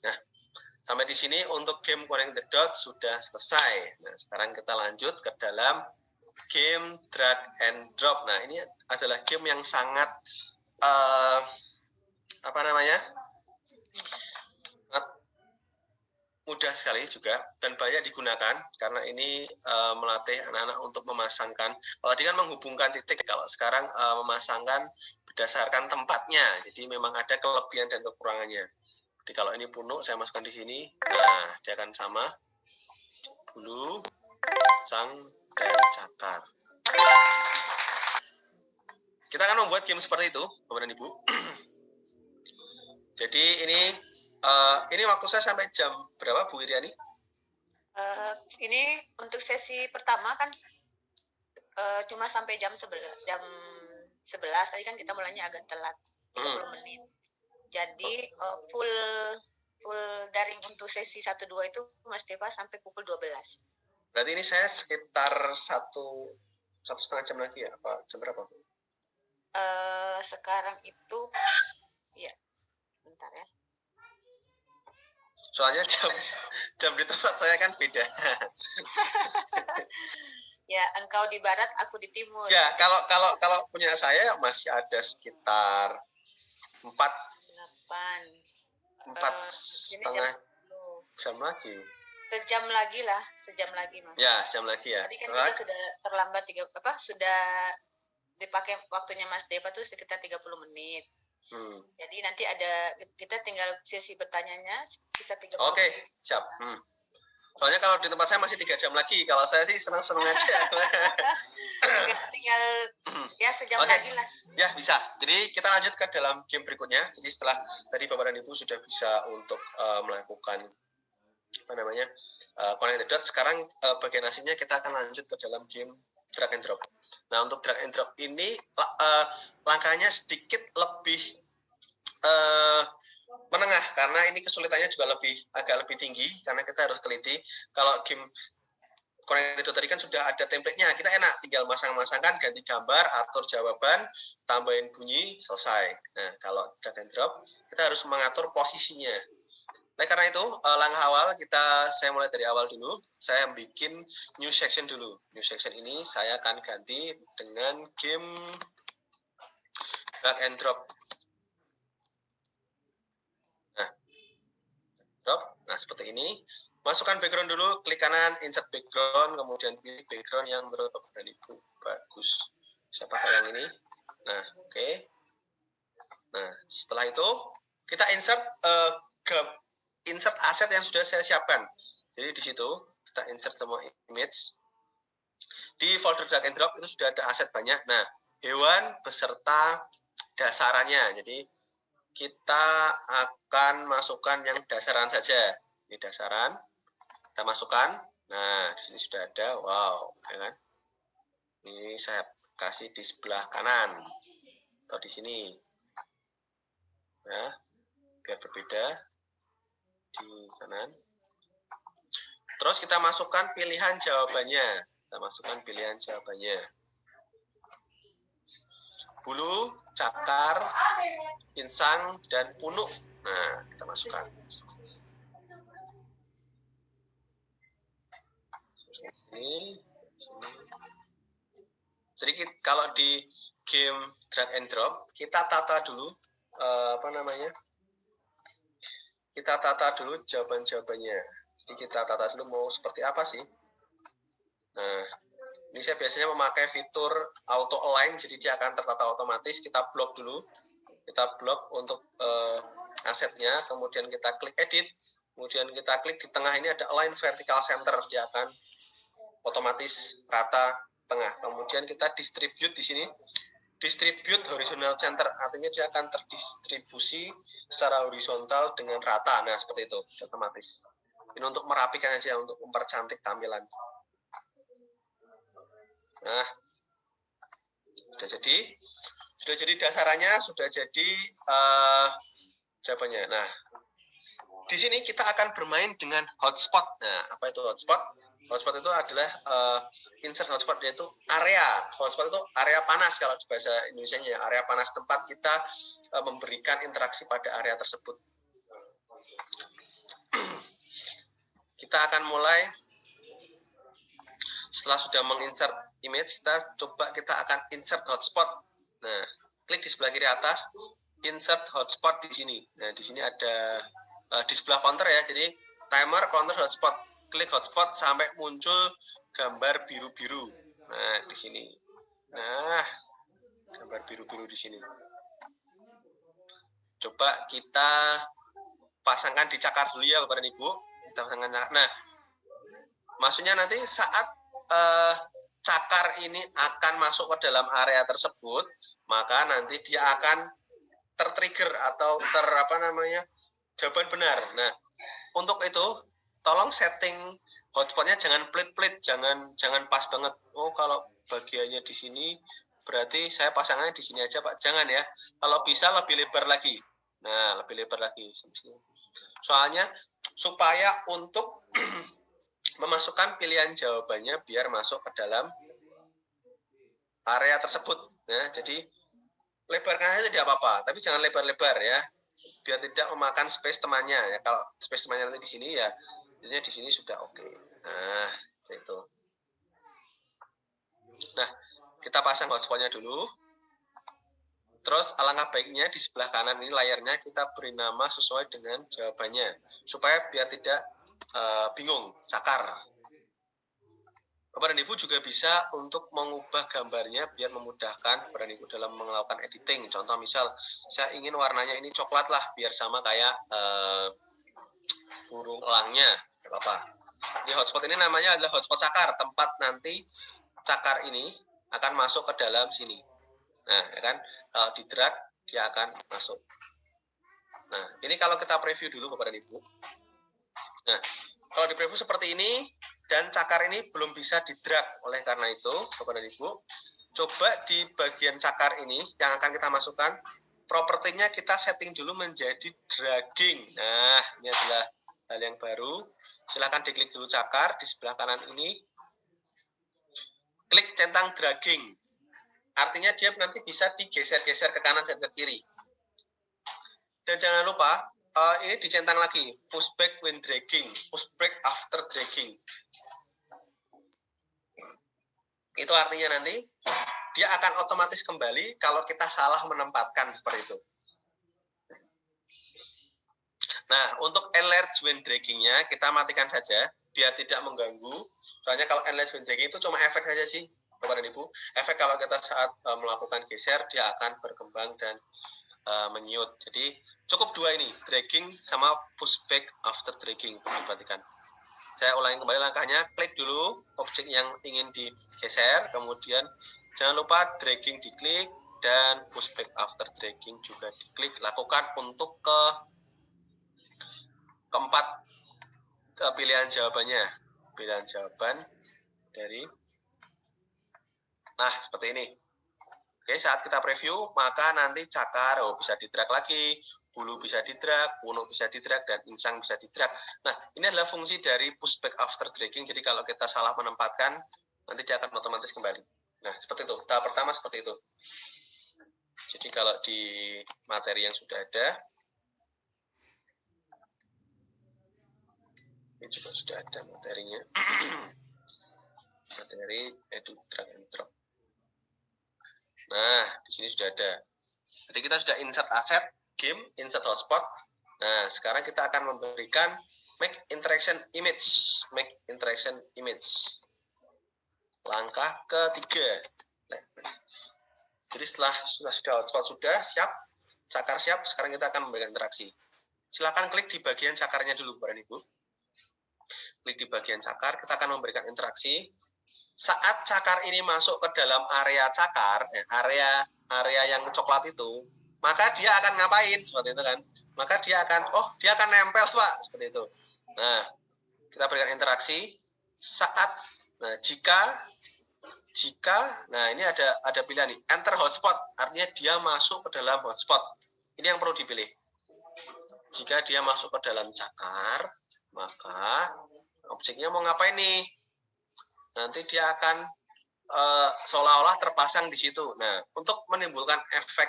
Nah, sampai di sini untuk game Connect the Dot sudah selesai. Nah, sekarang kita lanjut ke dalam game drag and drop. Nah, ini adalah game yang sangat mudah sekali juga dan banyak digunakan karena ini melatih anak-anak untuk memasangkan. Kalau tadi kan menghubungkan titik, kalau sekarang memasangkan berdasarkan tempatnya. Jadi memang ada kelebihan dan kekurangannya. Jadi kalau ini punuk, saya masukkan di sini. Nah, dia akan sama bulu, sang, dan cakar. Kita akan membuat game seperti itu, Bapak dan Ibu. Jadi ini waktu saya sampai jam berapa, Bu Iriani? Ini untuk sesi pertama kan cuma sampai jam 11. Tadi kan kita mulainya agak telat, 30 menit. Jadi full daring untuk sesi 1-2 itu Mas Deva sampai pukul 12. Berarti ini saya sekitar satu setengah jam lagi ya? Apa jam berapa? Sekarang itu ya bentar ya. Soalnya jam di tempat saya kan beda. Ya, engkau di barat, aku di timur. Ya, kalau punya saya masih ada sekitar 4 setengah jam lagi. Sejam lagi Mas. Ya, sejam lagi ya. Tadi kan kita sudah terlambat sudah dipakai waktunya Mas Deva tuh sekitar 30 menit. Jadi nanti kita tinggal sesi bertanyanya sisa 30 menit. Oke, siap. Soalnya kalau di tempat saya masih 3 jam lagi. Kalau saya sih senang-senang aja. Tinggal ya sejam lagi lah. Ya, bisa. Jadi kita lanjut ke dalam game berikutnya. Jadi setelah tadi Bapak dan Ibu sudah bisa untuk melakukan Connect the Dot, sekarang bagian aslinya kita akan lanjut ke dalam game drag and drop. Nah, untuk drag and drop ini langkahnya sedikit lebih menengah karena ini kesulitannya juga agak lebih tinggi karena kita harus teliti. Kalau game Connect the Dot tadi kan sudah ada template-nya, kita enak tinggal masang-masangkan, ganti gambar, atur jawaban, tambahin bunyi, selesai. Nah, kalau drag and drop kita harus mengatur posisinya. Nah, karena itu langkah awal saya mulai dari awal dulu. Saya bikin new section dulu. New section ini saya akan ganti dengan game drag and drop. Nah, seperti ini. Masukkan background dulu, klik kanan, insert background, kemudian pilih background yang menurut Bapak dan Ibu bagus. Saya pakai yang ini. Nah, oke. Nah, setelah itu kita insert aset yang sudah saya siapkan. Jadi di situ kita insert semua image. Di folder drag and drop itu sudah ada aset banyak. Nah, hewan beserta dasarannya. Jadi kita akan masukkan yang dasaran saja. Ini dasaran. Kita masukkan. Nah, di sini sudah ada. Wow, ya kan? Ini saya kasih di sebelah kanan atau di sini. Nah, biar berbeda. Di kanan. Terus kita masukkan pilihan jawabannya. Bulu, cakar, insang, dan punuk. Nah, kita masukkan. Ini. Jadi kalau di game drag and drop, kita tata dulu kita tata dulu jawaban-jawabannya. Jadi kita tata dulu mau seperti apa sih. Nah, Ini saya biasanya memakai fitur auto align, jadi dia akan tertata otomatis. Kita blok dulu, kita blok untuk asetnya, kemudian kita klik edit, kemudian kita klik di tengah ini ada align vertical center, dia akan otomatis rata tengah. Kemudian kita distribute di sini, distribute horizontal center, artinya dia akan terdistribusi secara horizontal dengan rata. Nah, seperti itu, otomatis. Ini untuk merapikan aja, untuk mempercantik tampilan. Nah, sudah jadi dasarannya, sudah jadi jawabannya. Nah, di sini kita akan bermain dengan hotspot. Nah, apa itu hotspot? Hotspot itu adalah insert hotspot, yaitu area. Hotspot itu area panas kalau di bahasa Indonesianya, area panas, tempat kita memberikan interaksi pada area tersebut. Kita akan mulai. Setelah sudah menginsert image, kita akan insert hotspot. Nah, klik di sebelah kiri atas, insert hotspot di sini. Nah, di sini ada di sebelah counter ya, jadi timer, counter, hotspot. Klik hotspot sampai muncul gambar biru-biru. Nah, di sini. Nah, gambar biru-biru di sini. Coba kita pasangkan di cakar dulu ya, Bapak dan Ibu. Kita pasangkan cakar. Nah, maksudnya nanti saat cakar ini akan masuk ke dalam area tersebut, maka nanti dia akan tertrigger atau jawaban benar. Nah, untuk itu tolong setting hotspotnya jangan pelit-pelit, jangan pas banget. Oh, kalau bagiannya di sini berarti saya pasangnya di sini aja, Pak. Jangan ya. Kalau bisa lebih lebar lagi. Nah, lebih lebar lagi. Soalnya supaya untuk memasukkan pilihan jawabannya biar masuk ke dalam area tersebut. Nah, jadi lebarkan aja tidak apa-apa, tapi jangan lebar-lebar ya, biar tidak memakan space temannya ya. Kalau space temannya nanti di sini ya, biasanya di sini sudah oke. Nah, itu. Nah, kita pasang hotspotnya dulu. Terus alangkah baiknya di sebelah kanan ini layarnya kita beri nama sesuai dengan jawabannya, supaya biar tidak bingung, cakar. Bapak dan Ibu juga bisa untuk mengubah gambarnya biar memudahkan Bapak dan Ibu dalam melakukan editing. Contoh misal, saya ingin warnanya ini coklat lah, biar sama kayak burung elangnya. Gak apa-apa. Di hotspot ini namanya adalah hotspot cakar, tempat nanti cakar ini akan masuk ke dalam sini. Nah, ya kan, kalau di drag dia akan masuk. Nah, ini kalau kita preview dulu Bapak dan Ibu. Nah, kalau di preview seperti ini, dan cakar ini belum bisa di-drag. Oleh karena itu, Bapak dan Ibu, coba di bagian cakar ini yang akan kita masukkan, propertinya kita setting dulu menjadi dragging. Nah, ini adalah hal yang baru. Silahkan diklik dulu cakar di sebelah kanan ini. Klik centang dragging. Artinya dia nanti bisa digeser-geser ke kanan dan ke kiri. Dan jangan lupa, ini dicentang lagi, push back when dragging, push back after dragging. Itu artinya nanti dia akan otomatis kembali kalau kita salah menempatkan seperti itu. Nah, untuk enlarge when dragging-nya kita matikan saja biar tidak mengganggu. Soalnya kalau enlarge when dragging itu cuma efek saja sih, Bapak dan Ibu. Efek kalau kita saat melakukan geser dia akan berkembang dan menyiut. Jadi cukup dua ini, dragging sama push back after dragging. Perhatikan. Saya ulangi kembali langkahnya, klik dulu objek yang ingin digeser, kemudian jangan lupa dragging diklik dan push back after dragging juga diklik. Lakukan untuk keempat pilihan jawabannya. Pilihan jawaban dari, nah seperti ini. Oke, saat kita preview, maka nanti cakar bisa di-drag lagi, bulu bisa di-drag, punuk bisa di-drag, dan insang bisa di-drag. Nah, ini adalah fungsi dari push back after dragging. Jadi kalau kita salah menempatkan, nanti dia akan otomatis kembali. Nah, seperti itu. Tahap pertama seperti itu. Jadi kalau di materi yang sudah ada, ini juga sudah ada materinya. Materi edu drag and drop. Nah, di sini sudah ada. Jadi kita sudah insert aset, game, insert hotspot. Nah, sekarang kita akan memberikan make interaction image. Make interaction image. langkah ketiga. Jadi setelah sudah hotspot sudah siap, cakar siap, sekarang kita akan memberikan interaksi. Silakan klik di bagian cakarnya dulu, Bapak dan Ibu. Klik di bagian cakar, kita akan memberikan interaksi. Saat cakar ini masuk ke dalam area cakar, area yang coklat itu, maka dia akan ngapain? Seperti itu kan. Maka dia akan nempel, Pak, seperti itu. Nah, kita berikan interaksi saat jika nah ini ada pilihan nih, enter hotspot, artinya dia masuk ke dalam hotspot. Ini yang perlu dipilih. Jika dia masuk ke dalam cakar, maka objeknya mau ngapain nih? Nanti dia akan seolah-olah terpasang di situ. Nah, untuk menimbulkan efek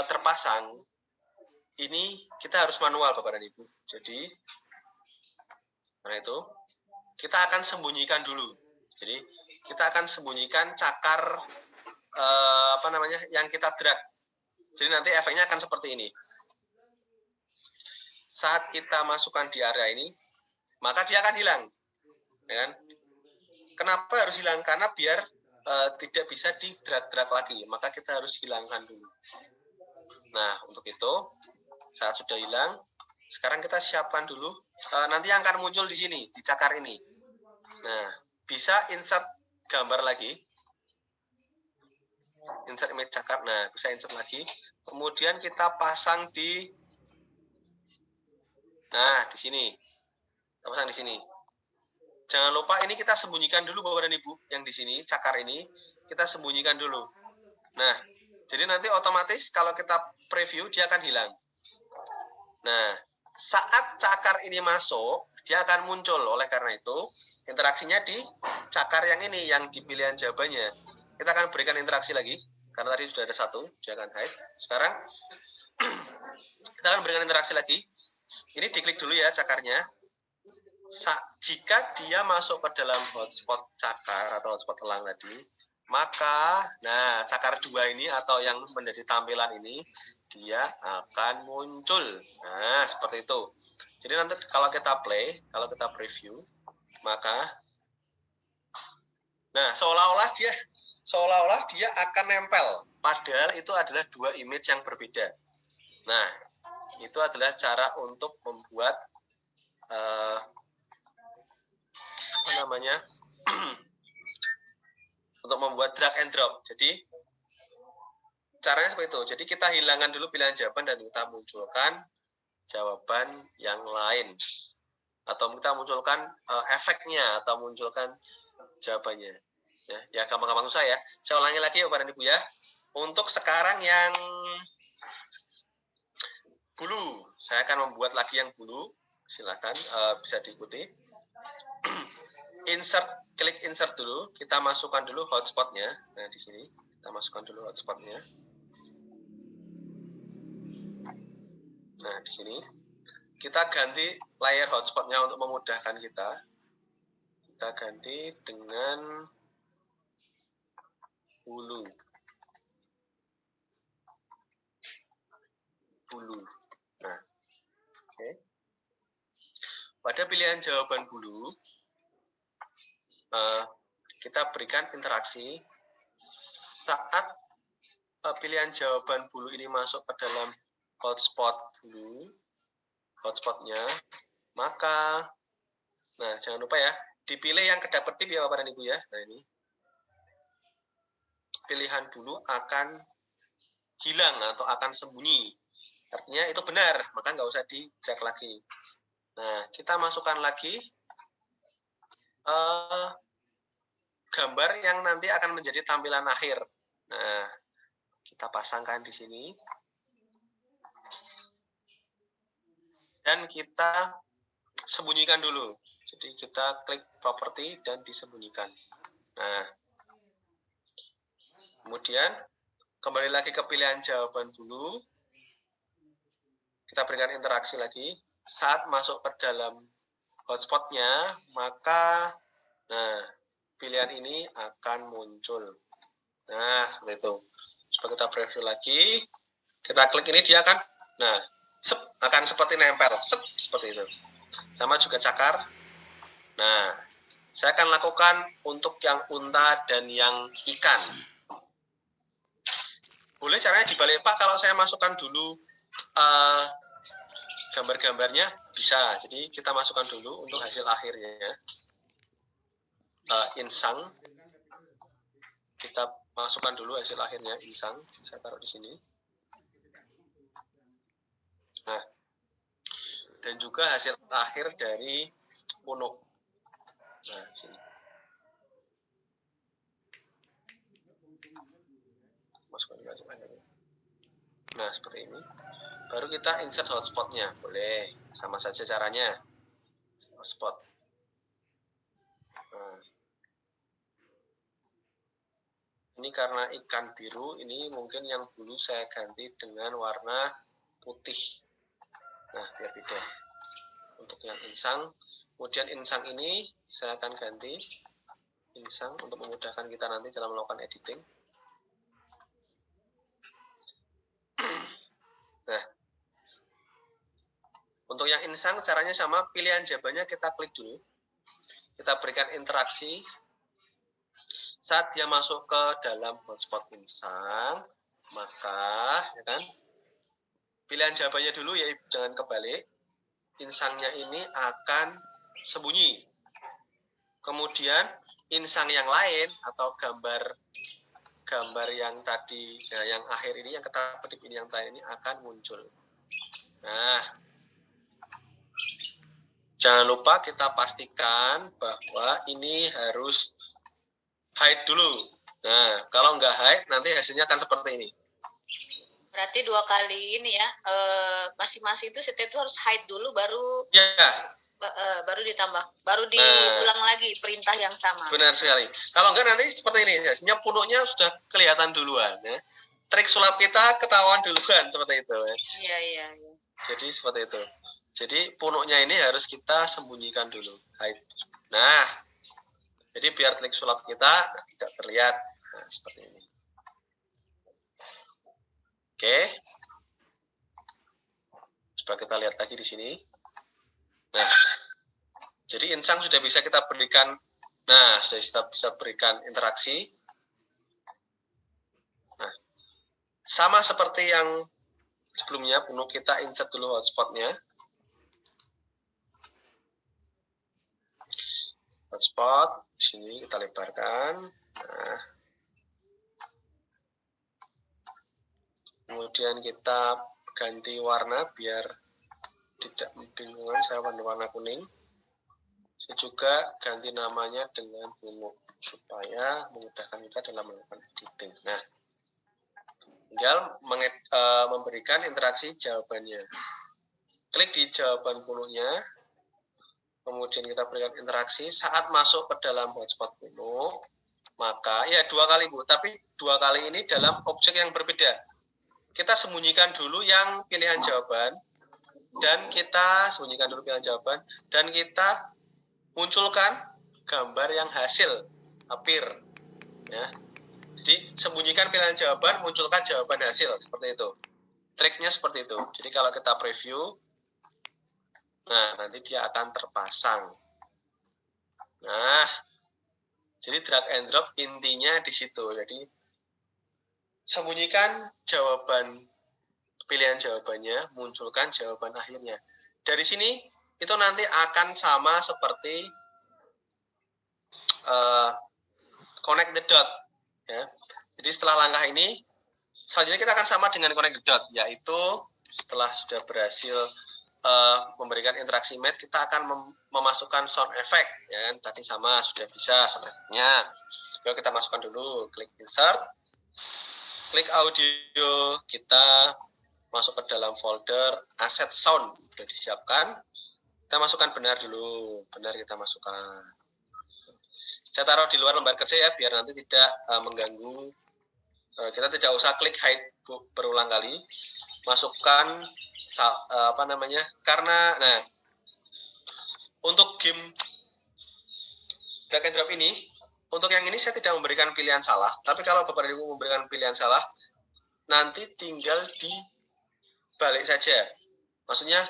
terpasang, ini kita harus manual, Bapak dan Ibu. Jadi, karena itu kita akan sembunyikan dulu. Jadi kita akan sembunyikan cakar yang kita drag. Jadi nanti efeknya akan seperti ini. Saat kita masukkan di area ini, maka dia akan hilang. Ya kan? Kenapa harus hilang? Karena biar tidak bisa di drag lagi. Maka kita harus hilangkan dulu. Nah, untuk itu saat sudah hilang, sekarang kita siapkan dulu. Nanti yang akan muncul di sini, di cakar ini. Nah, bisa insert gambar lagi. Insert image cakar. Nah, bisa insert lagi. Kemudian kita pasang di sini. Kita pasang di sini. Jangan lupa ini kita sembunyikan dulu, Bapak dan Ibu, yang di sini cakar ini kita sembunyikan dulu. Nah, jadi nanti otomatis kalau kita preview dia akan hilang. Nah, saat cakar ini masuk, dia akan muncul. Oleh karena itu, interaksinya di cakar yang ini, yang di pilihan jawabannya. Kita akan berikan interaksi lagi, karena tadi sudah ada satu, jangan hide. Sekarang, kita akan berikan interaksi lagi. Ini diklik dulu ya cakarnya. Jika dia masuk ke dalam hotspot cakar atau hotspot elang tadi, maka, cakar 2 ini atau yang menjadi tampilan ini, dia akan muncul. Nah, seperti itu. Jadi nanti kalau kita play, kalau kita preview, maka seolah-olah dia akan nempel. Padahal itu adalah 2 image yang berbeda. Nah, itu adalah cara untuk membuat untuk membuat drag and drop. Jadi caranya seperti itu. Jadi kita hilangkan dulu pilihan jawaban dan kita munculkan jawaban yang lain. Atau kita munculkan efeknya atau munculkan jawabannya. Ya gampang-gampang susah ya. Saya ulangi lagi ya Bapak dan Ibu ya. Untuk sekarang yang bulu, saya akan membuat lagi yang bulu. Silakan bisa diikuti. Klik insert dulu. Kita masukkan dulu hotspotnya. Nah di sini kita masukkan dulu hotspotnya. Nah di sini kita ganti layer hotspotnya untuk memudahkan kita. Kita ganti dengan bulu. Nah, oke. Pada pilihan jawaban bulu, kita berikan interaksi saat pilihan jawaban bulu ini masuk ke dalam hotspot bulu, hotspotnya, maka, jangan lupa ya, dipilih yang kedap-kedip ya Bapak dan Ibu ya. Nah ini, pilihan bulu akan hilang atau akan sembunyi. Artinya itu benar, maka nggak usah dicek lagi. Nah, kita masukkan lagi gambar yang nanti akan menjadi tampilan akhir. Nah, kita pasangkan di sini. Dan kita sembunyikan dulu. Jadi kita klik property dan disembunyikan. Nah, kemudian kembali lagi ke pilihan jawaban dulu. Kita berikan interaksi lagi. Saat masuk ke dalam hotspotnya, maka pilihan ini akan muncul. Nah, seperti itu. Coba kita preview lagi. Kita klik ini, dia akan, akan seperti nempel. Seperti itu. Sama juga cakar. Nah, Saya akan lakukan untuk yang unta dan yang ikan. Boleh caranya dibalik Pak, kalau saya masukkan dulu gambar-gambarnya bisa. Jadi kita masukkan dulu untuk hasil akhirnya. Insang. Kita masukkan dulu hasil akhirnya insang. Saya taruh di sini. Nah, dan juga hasil akhir dari punuk. Nah, sini. Masukkan juga hasil akhirnya. Nah, seperti ini. Baru kita insert hotspotnya. Boleh, sama saja caranya. Hotspot. Nah. Ini karena ikan biru, ini mungkin yang dulu saya ganti dengan warna putih. Nah, biar beda. Untuk yang insang, kemudian insang ini saya akan ganti insang untuk memudahkan kita nanti dalam melakukan editing. Nah, untuk yang insang caranya sama, pilihan jawabannya kita klik dulu. Kita berikan interaksi. Saat dia masuk ke dalam hotspot insang, maka ya kan, pilihan jawabannya dulu ya, jangan kebalik. Insangnya ini akan sembunyi. Kemudian insang yang lain atau gambar yang tadi, nah, yang akhir ini, yang ketap-ketip ini, yang tadi ini akan muncul. Nah, jangan lupa kita pastikan bahwa ini harus hide dulu. Nah, kalau nggak hide, nanti hasilnya akan seperti ini. Berarti 2 kali ini ya, masing-masing itu setiap itu harus hide dulu, baru baru ditambah, baru diulang lagi perintah yang sama. Benar sekali. Kalau enggak nanti seperti ini, hasilnya punuknya sudah kelihatan duluan. Ya. Trik sulap kita ketahuan duluan, seperti itu. Ya. Iya. Jadi seperti itu. Jadi punuknya ini harus kita sembunyikan dulu, hide. Nah, jadi biar trik sulap kita tidak terlihat. Nah, seperti ini. Oke. Coba kita lihat lagi di sini. Nah, jadi insang sudah bisa kita berikan. Nah, sudah kita bisa berikan interaksi. Nah, sama seperti yang sebelumnya, punuk kita insert dulu hotspotnya. Hotspot, di sini kita lebarkan. Nah, kemudian kita ganti warna biar tidak membingungkan. Saya warna kuning. Saya juga ganti namanya dengan punuk supaya memudahkan kita dalam melakukan editing. Nah, tinggal memberikan interaksi jawabannya. Klik di jawaban punuknya, kemudian kita berikan interaksi. Saat masuk ke dalam hotspot punuk, maka ya 2 kali Bu, tapi 2 kali ini dalam objek yang berbeda. Kita sembunyikan dulu yang pilihan jawaban, dan kita sembunyikan dulu pilihan jawaban, dan kita munculkan gambar yang hasil appear. Ya. Jadi sembunyikan pilihan jawaban, munculkan jawaban hasil, seperti itu. Triknya seperti itu. Jadi kalau kita preview, nah nanti dia akan terpasang. Nah, jadi drag and drop intinya di situ. Jadi sembunyikan jawaban, pilihan jawabannya, munculkan jawaban akhirnya. Dari sini itu nanti akan sama seperti connect the dot. Ya. Jadi setelah langkah ini, selanjutnya kita akan sama dengan connect the dot, yaitu setelah sudah berhasil memberikan interaksi match, kita akan memasukkan sound effect. Ya, tadi sama sudah bisa sound effect-nya. Yuk kita masukkan dulu, klik insert, klik audio, kita masuk ke dalam folder asset sound, sudah disiapkan. Kita masukkan benar dulu, benar kita masukkan. Saya taruh di luar lembar kerja ya, biar nanti tidak mengganggu. Kita tidak usah klik hide berulang kali. Masukkan karena nah untuk game drag and drop ini, untuk yang ini saya tidak memberikan pilihan salah, tapi kalau Bapak Ibu memberikan pilihan salah, nanti tinggal dibalik saja. Maksudnya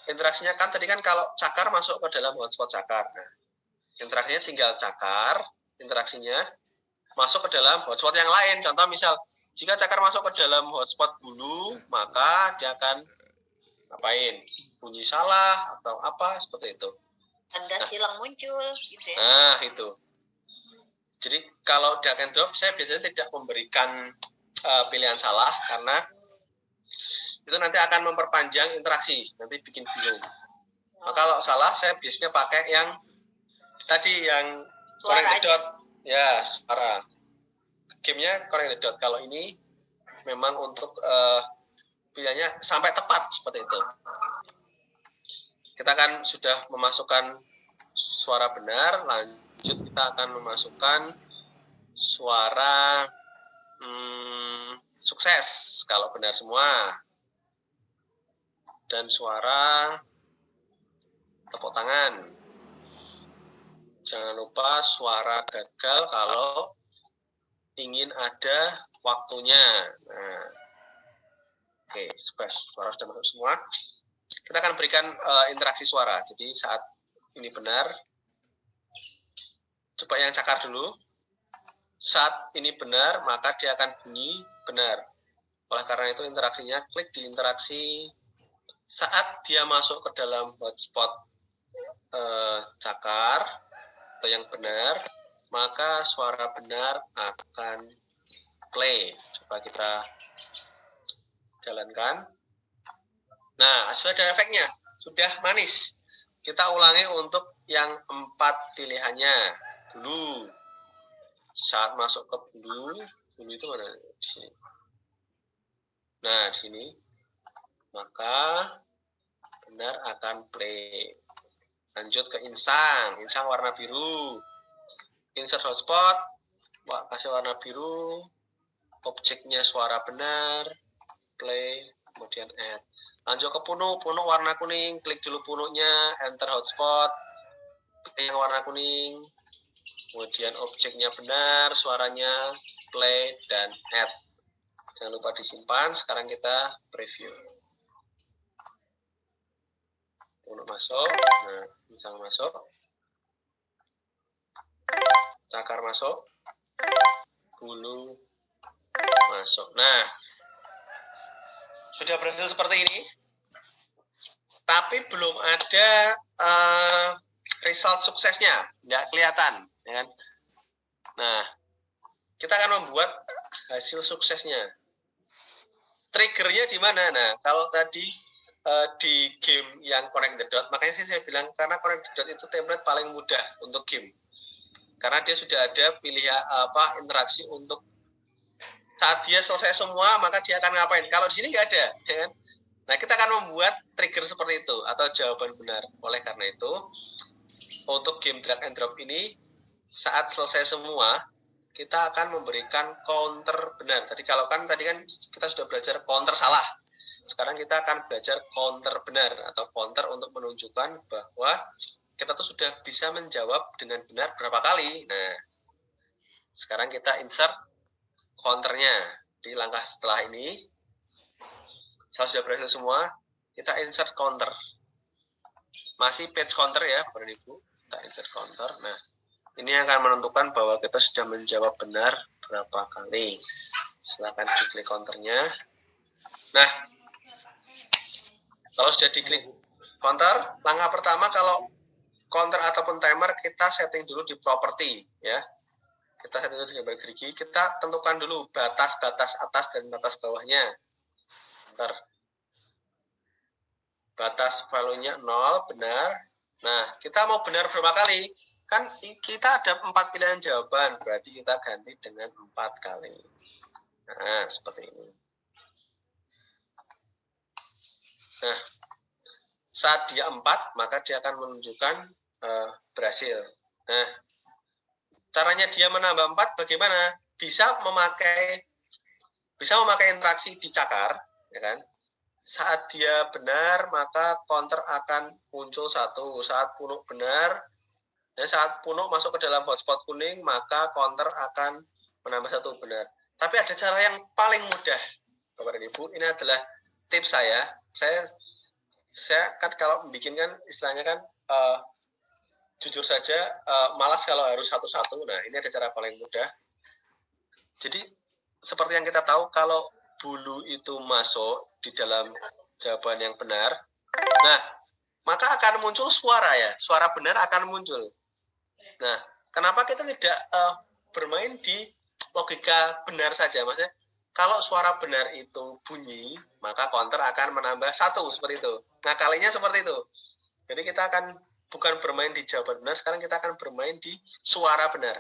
interaksinya kan tadi kan kalau cakar masuk ke dalam hotspot cakar. Nah, interaksinya tinggal cakar, interaksinya masuk ke dalam hotspot yang lain. Contoh misal, jika cakar masuk ke dalam hotspot bulu, maka dia akan ngapain? Bunyi salah atau apa seperti itu. Tanda silang muncul gitu ya. Nah, itu. Jadi kalau drag and drop saya biasanya tidak memberikan pilihan salah karena itu nanti akan memperpanjang interaksi, nanti bikin bingung. Nah, kalau salah saya biasanya pakai yang tadi yang connect the dot, ya suara. Gamenya connect the dot. Kalau ini memang untuk pilihannya sampai tepat seperti itu. Kita kan sudah memasukkan suara benar, lanjut kita akan memasukkan suara sukses kalau benar semua. Dan suara tepuk tangan. Jangan lupa suara gagal kalau ingin ada waktunya. Nah, oke, suara sudah masuk semua. Kita akan berikan interaksi suara. Jadi saat ini benar, coba yang cakar dulu. Saat ini benar, maka dia akan bunyi benar. Oleh karena itu interaksinya klik di interaksi. Saat dia masuk ke dalam hotspot cakar atau yang benar, maka suara benar akan play. Coba kita jalankan. Nah, sudah ada efeknya, sudah manis. Kita ulangi untuk yang 4 pilihannya dulu. Saat masuk ke bulu itu mana? Di sini. Nah, di sini. Maka benar akan play. Lanjut ke insang warna biru. Insert hotspot, kasih warna biru. Objeknya suara benar, play, kemudian add. Lanjut ke punuk warna kuning, klik dulu punuknya, enter hotspot, play yang warna kuning. Kemudian objeknya benar, suaranya play dan add. Jangan lupa disimpan. Sekarang kita preview. Punuk masuk, nah insang masuk, cakar masuk, bulu masuk. Nah, sudah berhasil seperti ini, tapi belum ada result suksesnya, tidak kelihatan, ya kan? Nah, kita akan membuat hasil suksesnya. Triggernya di mana? Nah, kalau tadi di game yang connect the dot, makanya saya bilang karena connect the dot itu template paling mudah untuk game, karena dia sudah ada pilihan interaksi untuk saat dia selesai semua maka dia akan ngapain. Kalau di sini nggak ada, ya kan? Nah, kita akan membuat trigger seperti itu atau jawaban benar. Oleh karena itu untuk game drag and drop ini saat selesai semua kita akan memberikan counter benar. Tadi tadi kan kita sudah belajar counter salah. Sekarang kita akan belajar counter benar atau counter untuk menunjukkan bahwa kita tuh sudah bisa menjawab dengan benar berapa kali. Nah, sekarang kita insert counternya di langkah setelah ini. Saya sudah berhasil semua. Kita insert counter. Masih page counter ya, Bapak Ibu. Kita insert counter. Nah, ini akan menentukan bahwa kita sudah menjawab benar berapa kali. Silakan diklik counternya. Nah, kalau sudah diklik counter, langkah pertama kalau counter ataupun timer kita setting dulu di property ya. Kita setting dulu di gambar gerigi, kita tentukan dulu batas-batas atas dan batas bawahnya. Bentar. Batas value-nya 0 benar. Nah, kita mau benar berapa kali? Kan kita ada 4 pilihan jawaban, berarti kita ganti dengan 4 kali. Nah, seperti ini. Nah, saat dia 4, maka dia akan menunjukkan berhasil. Nah, caranya dia menambah 4 bagaimana? Bisa memakai interaksi di cakar, ya kan? Saat dia benar, maka counter akan muncul 1. Saat punuk benar, dan saat punuk masuk ke dalam hotspot kuning, maka counter akan menambah 1 benar. Tapi ada cara yang paling mudah, Bapak dan Ibu. Ini adalah tips saya kan kalau bikin kan istilahnya kan jujur saja malas kalau harus satu-satu. Nah, ini ada cara paling mudah. Jadi seperti yang kita tahu, kalau bulu itu masuk di dalam jawaban yang benar, nah maka akan muncul suara ya, suara benar akan muncul. Nah, kenapa kita tidak bermain di logika benar saja, maksudnya kalau suara benar itu bunyi, maka counter akan menambah 1 seperti itu. Nah, kalinya seperti itu. Jadi kita akan bukan bermain di jawaban benar, sekarang kita akan bermain di suara benar.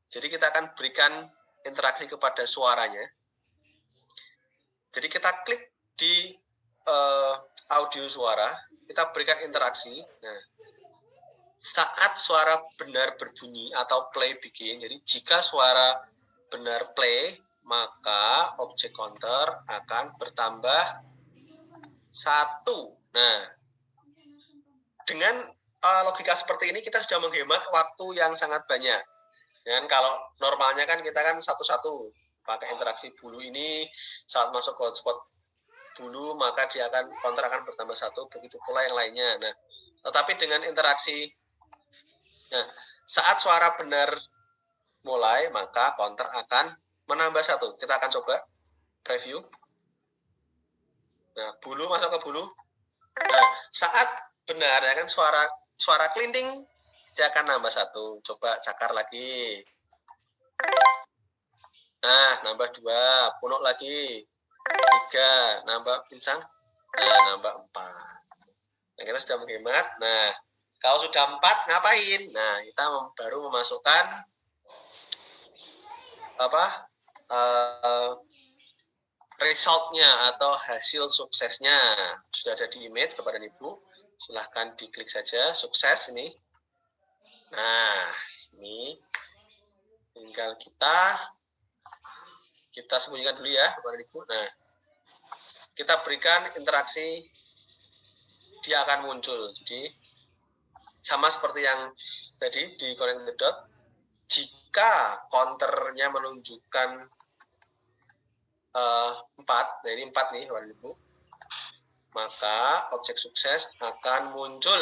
Jadi kita akan berikan interaksi kepada suaranya. Jadi kita klik di audio suara, kita berikan interaksi. Nah, saat suara benar berbunyi atau play begin, jadi jika suara benar play, maka objek counter akan bertambah 1. Nah, dengan logika seperti ini kita sudah menghemat waktu yang sangat banyak. Dan kalau normalnya kan kita kan satu-satu pakai interaksi bulu ini, saat masuk ke hotspot bulu maka dia akan counter akan bertambah 1, begitu pula yang lainnya. Nah, tetapi dengan interaksi, nah saat suara benar mulai maka counter akan menambah 1. Kita akan coba preview. Nah, bulu masuk ke bulu. Nah, saat benar ya kan suara kelinding dia akan nambah 1. Coba cakar lagi. Nah, nambah 2, punuk lagi. 3, nambah pincang. Nah, nambah 4. Nah, kita sudah menghemat. Nah, kalau sudah 4 ngapain? Nah, kita baru memasukkan resultnya atau hasil suksesnya. Sudah ada di image Bapak dan Ibu. Silahkan diklik saja sukses ini. Nah, ini tinggal kita sembunyikan dulu ya Bapak dan Ibu. Nah, kita berikan interaksi, dia akan muncul. Jadi sama seperti yang tadi di connect the dot, jika counternya menunjukkan 4, nah ini 4 nih Bapak dan Ibu, maka objek sukses akan muncul.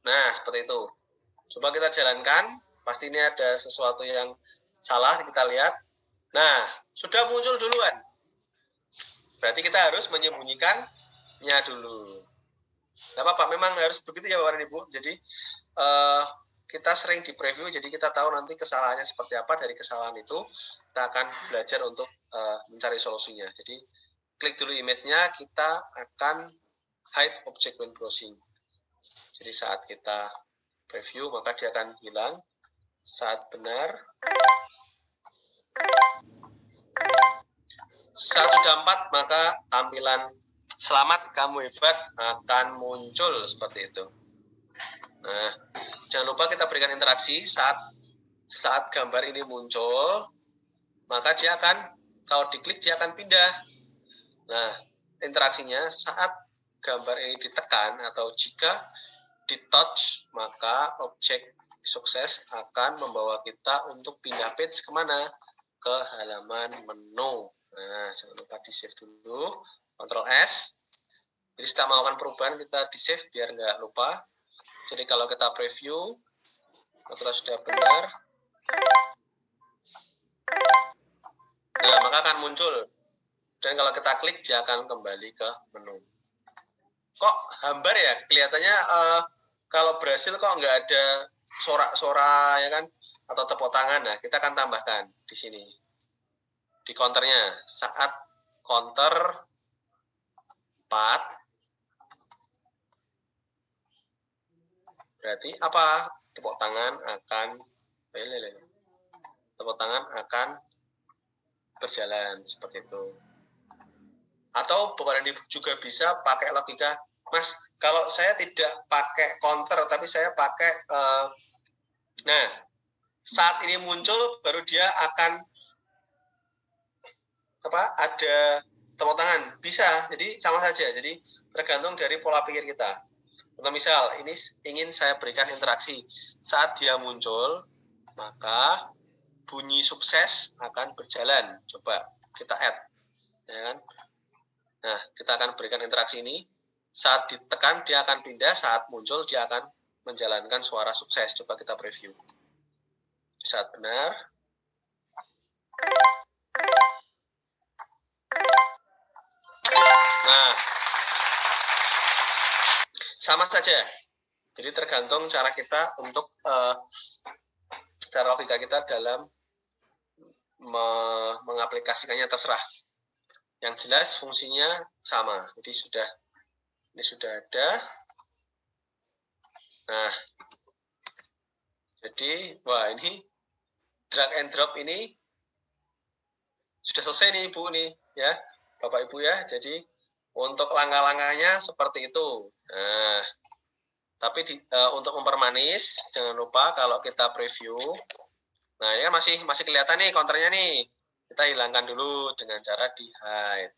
Nah, seperti itu. Coba kita jalankan, pasti ini ada sesuatu yang salah, kita lihat. Nah, sudah muncul duluan. Berarti kita harus menyembunyikannya dulu. Nah, Pak, memang harus begitu ya Bapak dan Ibu. Jadi kita sering di preview, jadi kita tahu nanti kesalahannya seperti apa. Dari kesalahan itu kita akan belajar untuk mencari solusinya. Jadi klik dulu image-nya, kita akan hide object when browsing. Jadi saat kita preview maka dia akan hilang. Saat benar, saat sudah 4 maka tampilan selamat kamu hebat akan muncul seperti itu. Nah, jangan lupa kita berikan interaksi saat gambar ini muncul, maka dia akan, kalau diklik dia akan pindah. Nah, interaksinya saat gambar ini ditekan atau jika di touch, maka objek sukses akan membawa kita untuk pindah page kemana? Ke halaman menu. Nah, jangan lupa di save dulu, Ctrl S. Jadi setelah melakukan perubahan kita di save biar nggak lupa. Jadi kalau kita preview, kita sudah benar. Nah, maka akan muncul. Dan kalau kita klik, dia akan kembali ke menu. Kok hambar ya? Kelihatannya kalau berhasil kok nggak ada sorak-sorak ya kan? Atau tepuk tangan. Nah, kita akan tambahkan di sini. Di counternya. Saat counter 4, berarti apa? Tepuk tangan akan berjalan seperti itu. Atau Bapak dan Ibu juga bisa pakai logika, Mas, kalau saya tidak pakai counter tapi saya pakai nah, saat ini muncul baru dia akan ada tepuk tangan. Bisa. Jadi sama saja. Jadi tergantung dari pola pikir kita. Contoh misal, ini ingin saya berikan interaksi. Saat dia muncul, maka bunyi sukses akan berjalan. Coba kita add. Ya kan? Nah, kita akan berikan interaksi ini. Saat ditekan, dia akan pindah. Saat muncul, dia akan menjalankan suara sukses. Coba kita preview. Saat benar. Nah, sama saja. Jadi tergantung cara kita untuk cara logika kita dalam mengaplikasikannya, terserah. Yang jelas fungsinya sama. Jadi ini sudah ada. Nah, jadi wah, ini drag and drop ini sudah selesai nih Ibu nih ya, Bapak Ibu ya. Jadi untuk langkah-langkahnya seperti itu. Nah, tapi untuk mempermanis jangan lupa kalau kita preview. Nah, ini kan masih kelihatan nih counternya nih. Kita hilangkan dulu dengan cara di hide.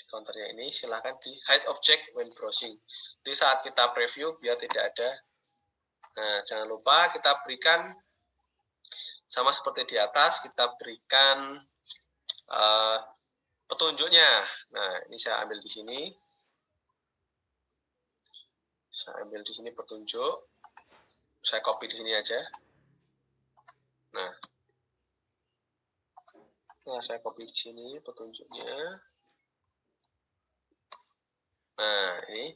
Counternya ini silahkan di hide object when browsing. Jadi saat kita preview biar tidak ada. Nah, jangan lupa kita berikan sama seperti di atas, kita berikan petunjuknya. Nah, ini saya ambil di sini. Saya ambil di sini petunjuk. Saya copy di sini aja. Nah, saya copy di sini petunjuknya. Nah, ini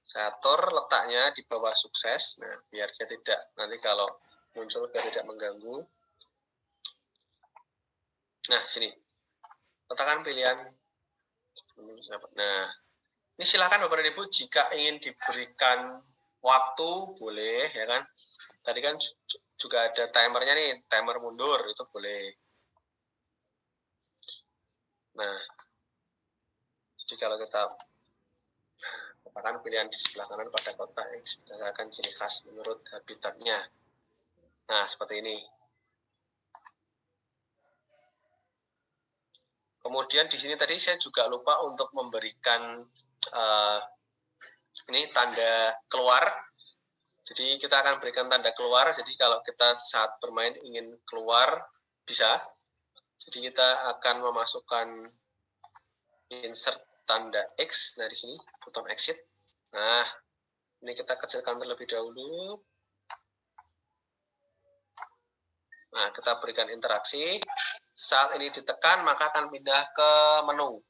saya atur letaknya di bawah sukses. Nah, biar dia tidak, nanti kalau muncul biar tidak mengganggu. Nah, sini. Letakkan pilihan. Nah, ini silakan Bapak dan Ibu jika ingin diberikan waktu boleh ya kan. Tadi kan juga ada timernya nih, timer mundur itu boleh. Nah, jadi kalau kita letakkan pilihan di sebelah kanan pada kotak yang berdasarkan ciri khas menurut habitatnya. Nah, seperti ini. Kemudian di sini tadi saya juga lupa untuk memberikan ini tanda keluar. Jadi kita akan berikan tanda keluar. Jadi kalau kita saat bermain ingin keluar bisa. Jadi kita akan memasukkan insert tanda X. Nah, di sini button exit. Nah, ini kita kecilkan terlebih dahulu. Nah, kita berikan interaksi. Saat ini ditekan, maka akan pindah ke menu.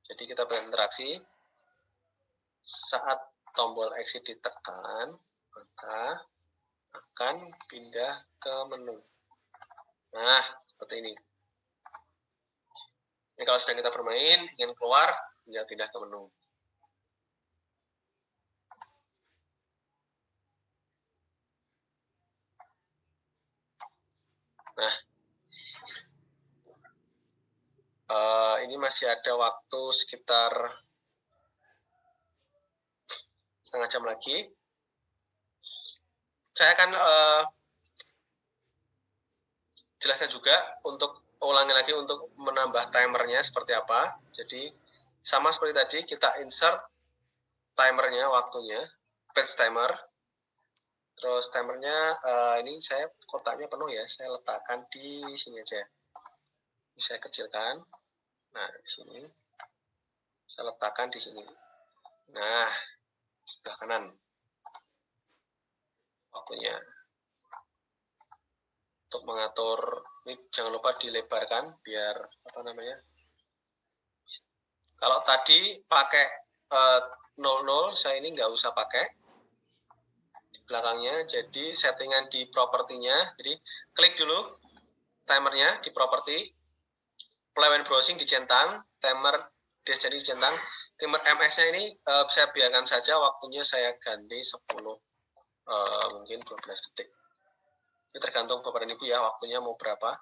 Jadi kita berikan interaksi. Saat tombol exit ditekan, maka akan pindah ke menu. Nah, seperti ini. Ini kalau sedang kita bermain, ingin keluar, tinggal pindah ke menu. Nah, ini masih ada waktu sekitar setengah jam lagi. Saya akan jelaskan juga untuk ulangi lagi untuk menambah timernya seperti apa. Jadi sama seperti tadi kita insert timernya, waktunya, batch timer. Terus timernya ini saya kotaknya penuh ya, saya letakkan di sini aja. Ini saya kecilkan. Nah, di sini saya letakkan di sini. Nah, sebelah kanan waktunya. Untuk mengatur ini jangan lupa dilebarkan biar apa namanya. Kalau tadi pakai 00, saya ini nggak usah pakai di belakangnya. Jadi settingan di propertinya. Jadi klik dulu timernya di properti. Play when browsing dicentang, timer jadi dicentang. Timer MS-nya ini saya biarkan saja waktunya saya ganti 10 mungkin 12 detik. Ini tergantung Bapak dan Ibu ya, waktunya mau berapa.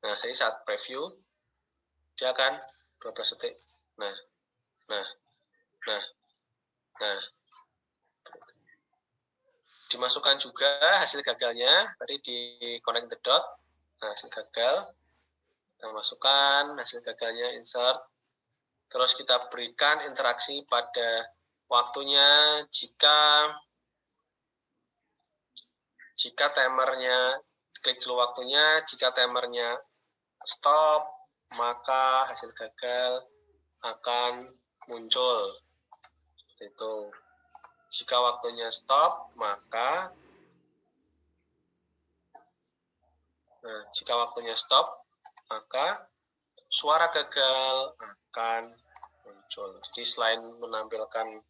Nah, saya saat preview dia akan 12 detik. Nah. Dimasukkan juga hasil gagalnya, tadi di connect the dot. Nah, hasil gagal. Kita masukkan hasil gagalnya, insert. Terus kita berikan interaksi pada waktunya jika timernya, klik dulu waktunya, jika timernya stop, maka hasil gagal akan muncul. Seperti itu. Jika waktunya stop, maka suara gagal akan muncul. Jadi selain menampilkan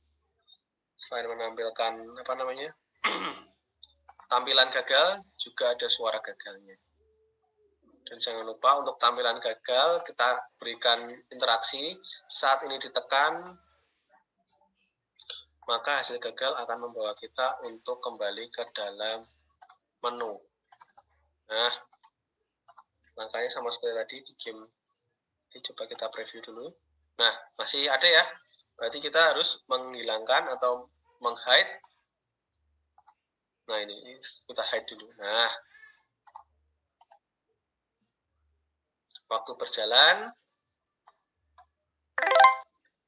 apa namanya? tampilan gagal, juga ada suara gagalnya. Dan jangan lupa untuk tampilan gagal kita berikan interaksi. Saat ini ditekan, maka hasil gagal akan membawa kita untuk kembali ke dalam menu. Nah, langkahnya sama seperti tadi di game. Jadi coba kita preview dulu. Nah, masih ada ya. Berarti kita harus menghilangkan atau meng-hide. Nah, ini kita hide dulu. Nah, waktu berjalan.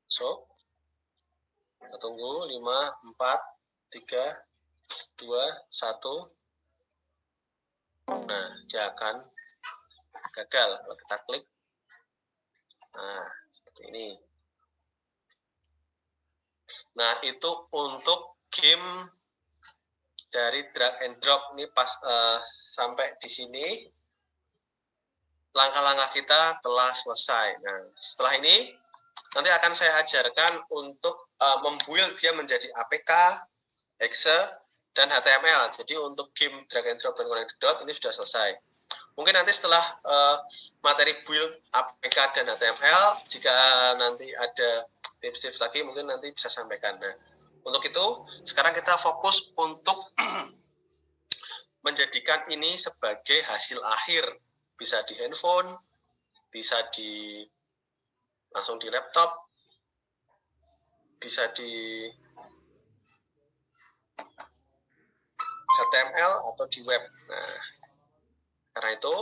So, kita tunggu 5, 4, 3, 2, 1. Nah, dia akan gagal. Kalau kita klik. Nah, seperti ini. Nah, itu untuk game dari drag and drop. Ini pas sampai di sini langkah-langkah kita telah selesai. Nah, setelah ini nanti akan saya ajarkan untuk membuild dia menjadi APK, exe, dan HTML. Jadi untuk game drag and drop dan connected dot ini sudah selesai. Mungkin nanti setelah materi build APK dan HTML, jika nanti ada tips-tips lagi mungkin nanti bisa sampaikan. Nah, untuk itu sekarang kita fokus untuk menjadikan ini sebagai hasil akhir. Bisa di handphone, bisa langsung di laptop, bisa di HTML atau di web. Nah, karena itu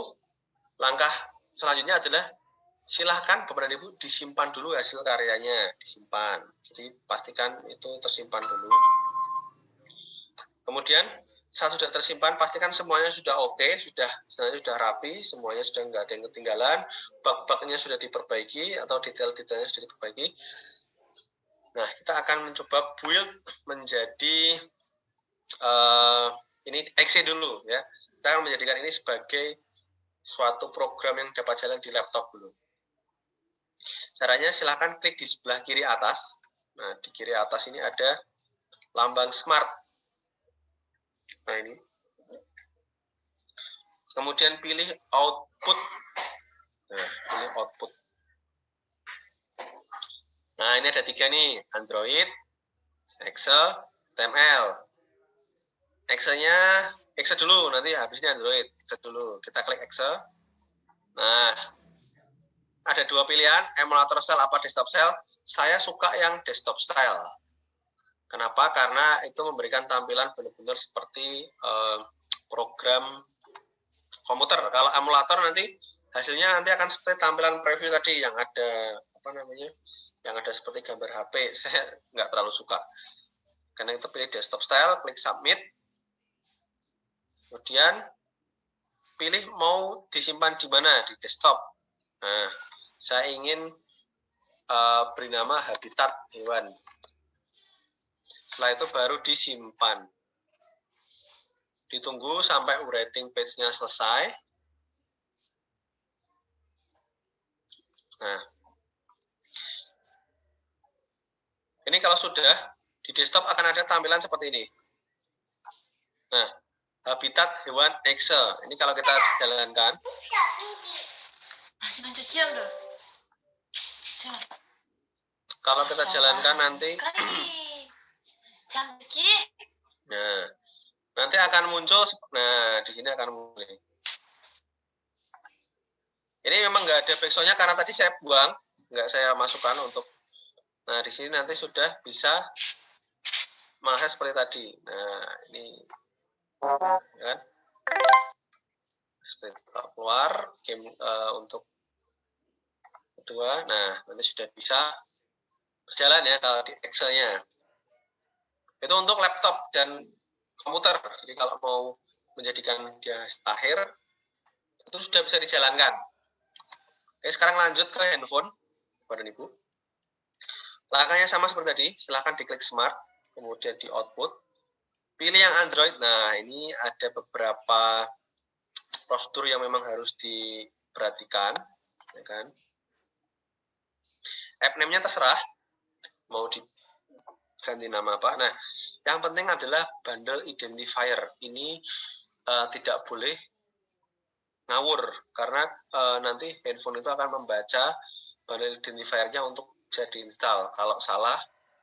langkah selanjutnya adalah silahkan Bapak dan Ibu disimpan dulu hasil karyanya, disimpan. Jadi pastikan itu tersimpan dulu. Kemudian saat sudah tersimpan, pastikan semuanya sudah oke, sudah rapi, semuanya sudah nggak ada yang ketinggalan, bug-bugnya sudah diperbaiki atau detail-detailnya sudah diperbaiki. Nah, kita akan mencoba build menjadi ini exe dulu ya. Kita akan menjadikan ini sebagai suatu program yang dapat jalan di laptop dulu. Caranya silahkan klik di sebelah kiri atas. Nah, di kiri atas ini ada lambang smart. Nah, ini. Kemudian pilih output. Nah, pilih output. Nah, ini ada 3 nih, Android, Excel, HTML. Excel dulu, nanti habisnya Android. Excel dulu. Kita klik Excel. Nah, ada 2 pilihan, emulator style apa desktop style. Saya suka yang desktop style. Kenapa? Karena itu memberikan tampilan benar-benar seperti program komputer. Kalau emulator nanti hasilnya nanti akan seperti tampilan preview tadi yang ada yang ada seperti gambar HP. Saya nggak terlalu suka. Karena itu pilih desktop style, klik submit. Kemudian pilih mau disimpan di mana, di desktop. Nah, saya ingin beri nama habitat hewan. Setelah itu baru disimpan. Ditunggu sampai writing page-nya selesai. Nah, ini kalau sudah di desktop akan ada tampilan seperti ini. Nah, habitat hewan Excel. Ini kalau kita jalankan. Masih mencucian loh. Kalau kita jalankan nanti. Nah, nanti akan muncul. Nah, di sini akan mulai. Ini memang nggak ada backsound-nya karena tadi saya buang, nggak saya masukkan untuk. Nah, di sini nanti sudah bisa mengakses seperti tadi. Nah, ini kan seperti keluar game untuk kedua. Nah, nanti sudah bisa berjalan ya kalau di Excel-nya. Itu untuk laptop dan komputer. Jadi kalau mau menjadikan dia akhir itu sudah bisa dijalankan. Oke, sekarang lanjut ke handphone, Bapak dan Ibu. Langkahnya sama seperti tadi, silahkan diklik smart, kemudian di output. Pilih yang Android. Nah, ini ada beberapa prosedur yang memang harus diperhatikan, ya kan? App name-nya terserah mau diganti nama apa. Nah, yang penting adalah bundle identifier. Ini tidak boleh ngawur karena nanti handphone itu akan membaca bundle identifier-nya untuk bisa diinstal. Kalau salah,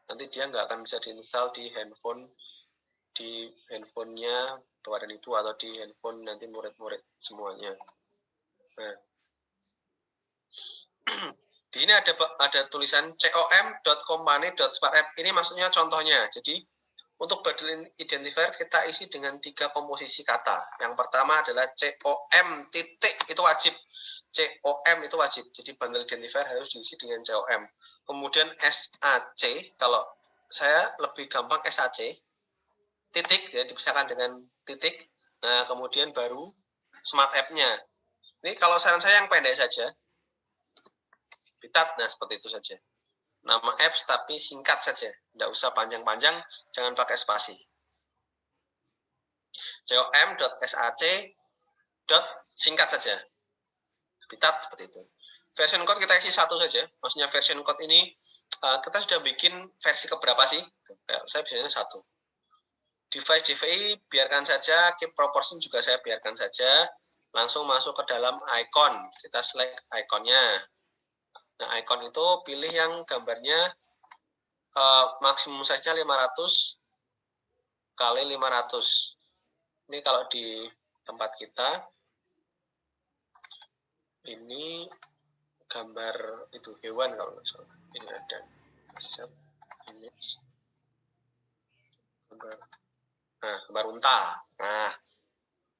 nanti dia nggak akan bisa diinstal di handphonenya Bapak dan Ibu atau di handphone nanti murid-murid semuanya. Nah, di sini ada tulisan com.company.smartapp. Ini maksudnya contohnya. Jadi untuk bundle identifier kita isi dengan 3 komposisi kata. Yang pertama adalah com titik, itu wajib. Com itu wajib. Jadi bundle identifier harus diisi dengan com. Kemudian sac, kalau saya lebih gampang sac, titik ya dipisahkan dengan titik. Nah, kemudian baru smart app-nya. Ini kalau saran saya yang pendek saja. Bitat, nah seperti itu saja. Nama apps tapi singkat saja. Tidak usah panjang-panjang, jangan pakai spasi. com.sac singkat saja. Bitat seperti itu. Version code kita isi 1 saja. Maksudnya version code ini kita sudah bikin versi keberapa sih? Saya biasanya 1. Device DVI biarkan saja, keep proportion juga saya biarkan saja. Langsung masuk ke dalam icon. Kita select iconnya. Nah, icon itu pilih yang gambarnya maksimum size-nya 500 kali 500. Ini kalau di tempat kita, ini gambar itu hewan kalau nggak salah. Ini ada set image gambar. Nah, gambar unta. Nah,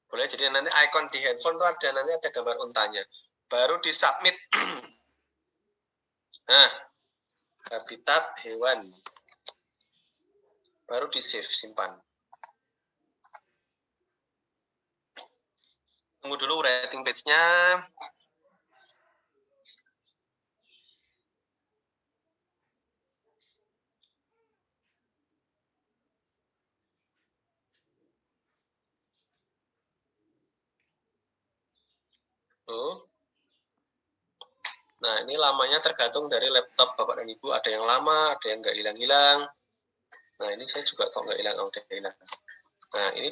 boleh jadi nanti icon di handphone itu ada gambar untanya. Baru di submit. Nah, habitat hewan. Baru di save, simpan. Tunggu dulu rating page-nya. Nah, ini lamanya tergantung dari laptop Bapak dan Ibu. Ada yang lama, ada yang nggak hilang-hilang. Nah, ini saya juga kok nggak hilang, udah hilang. Nah, ini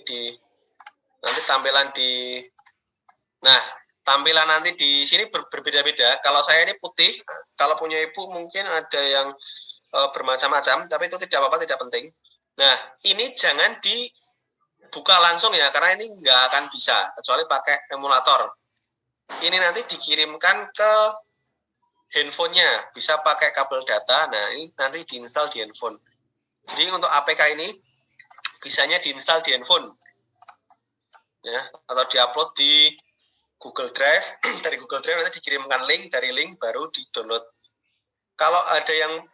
nanti tampilan tampilan nanti di sini berbeda-beda. Kalau saya ini putih, kalau punya Ibu mungkin ada yang bermacam-macam, tapi itu tidak apa-apa, tidak penting. Nah, ini jangan dibuka langsung ya, karena ini nggak akan bisa, kecuali pakai emulator. Ini nanti dikirimkan ke handphonenya, bisa pakai kabel data. Nah, ini nanti diinstal di handphone. Jadi untuk APK ini bisanya diinstal di handphone, ya, atau diupload di Google Drive. Dari Google Drive nanti dikirimkan link, dari link baru di-download. Kalau ada yang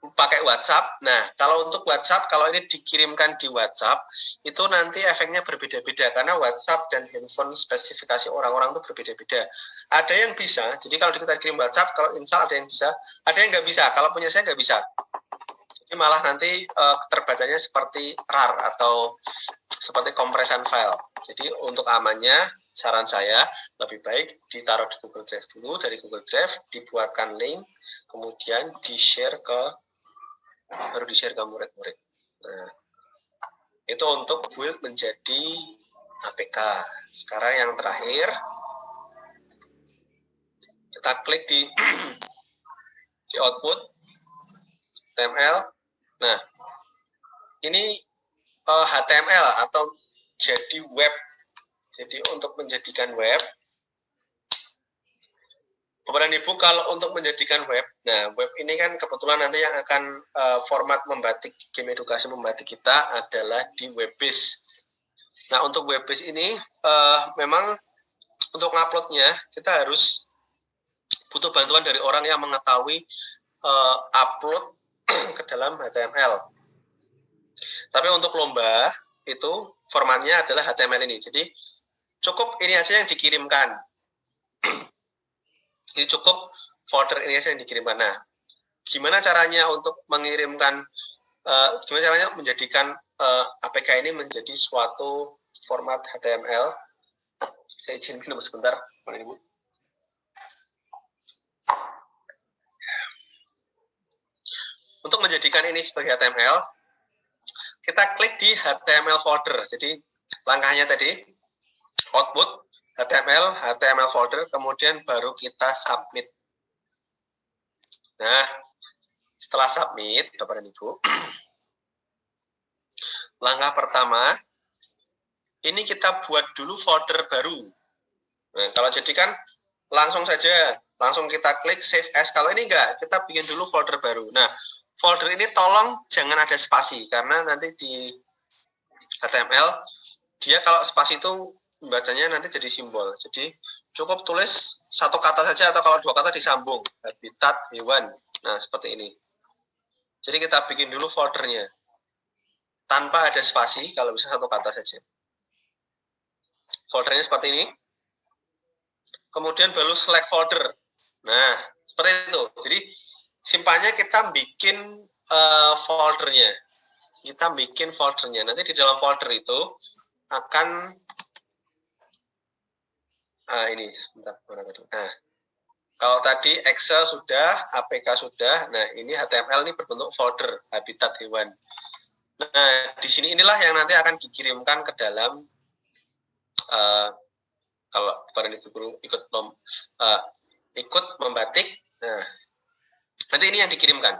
pakai WhatsApp, nah kalau untuk WhatsApp, kalau ini dikirimkan di WhatsApp, itu nanti efeknya berbeda-beda, karena WhatsApp dan handphone spesifikasi orang-orang itu berbeda-beda. Ada yang bisa, jadi kalau kita kirim WhatsApp, kalau install ada yang bisa, ada yang nggak bisa, kalau punya saya nggak bisa. Jadi malah nanti terbacanya seperti RAR atau seperti compression file. Jadi untuk amannya, saran saya lebih baik ditaruh di Google Drive dulu, dari Google Drive dibuatkan link, kemudian baru di-share ke murid-murid. Nah, itu untuk build menjadi APK. Sekarang yang terakhir, kita klik di output HTML. Nah, ini HTML atau jadi web. Jadi untuk menjadikan web, Bapak dan Ibu, kalau untuk menjadikan web, nah web ini kan kebetulan nanti yang akan format membatik, game edukasi membatik kita adalah di Webbase. Nah untuk Webbase ini memang untuk nguploadnya kita harus butuh bantuan dari orang yang mengetahui upload ke dalam HTML. Tapi untuk lomba itu formatnya adalah HTML ini. Jadi cukup ini aja yang dikirimkan. Jadi cukup folder ini aja yang dikirimkan. Nah, gimana caranya untuk mengirimkan gimana caranya menjadikan APK ini menjadi suatu format HTML. Saya izin minum sebentar, Bapak Ibu. Untuk menjadikan ini sebagai HTML, kita klik di HTML folder. Jadi langkahnya tadi output HTML folder, kemudian baru kita submit. Nah, setelah submit, Bapak dan Ibu, langkah pertama, ini kita buat dulu folder baru. Nah, kalau jadi kan langsung saja, langsung kita klik save as. Kalau ini enggak, kita bikin dulu folder baru. Nah, folder ini tolong jangan ada spasi, karena nanti di HTML, dia kalau spasi itu bacanya nanti jadi simbol. Jadi cukup tulis satu kata saja, atau kalau dua kata disambung. Habitat hewan. Nah, seperti ini. Jadi kita bikin dulu foldernya. Tanpa ada spasi, kalau bisa satu kata saja. Foldernya seperti ini. Kemudian baru select folder. Nah, seperti itu. Jadi simpannya kita bikin foldernya. Kita bikin foldernya. Nanti di dalam folder itu akan ini sebentar, mana tadi? Nah, kalau tadi Excel sudah, APK sudah. Nah, ini HTML ini berbentuk folder habitat hewan. Nah, di sini inilah yang nanti akan dikirimkan ke dalam kalau para ibu guru ikut membatik. Nah, nanti ini yang dikirimkan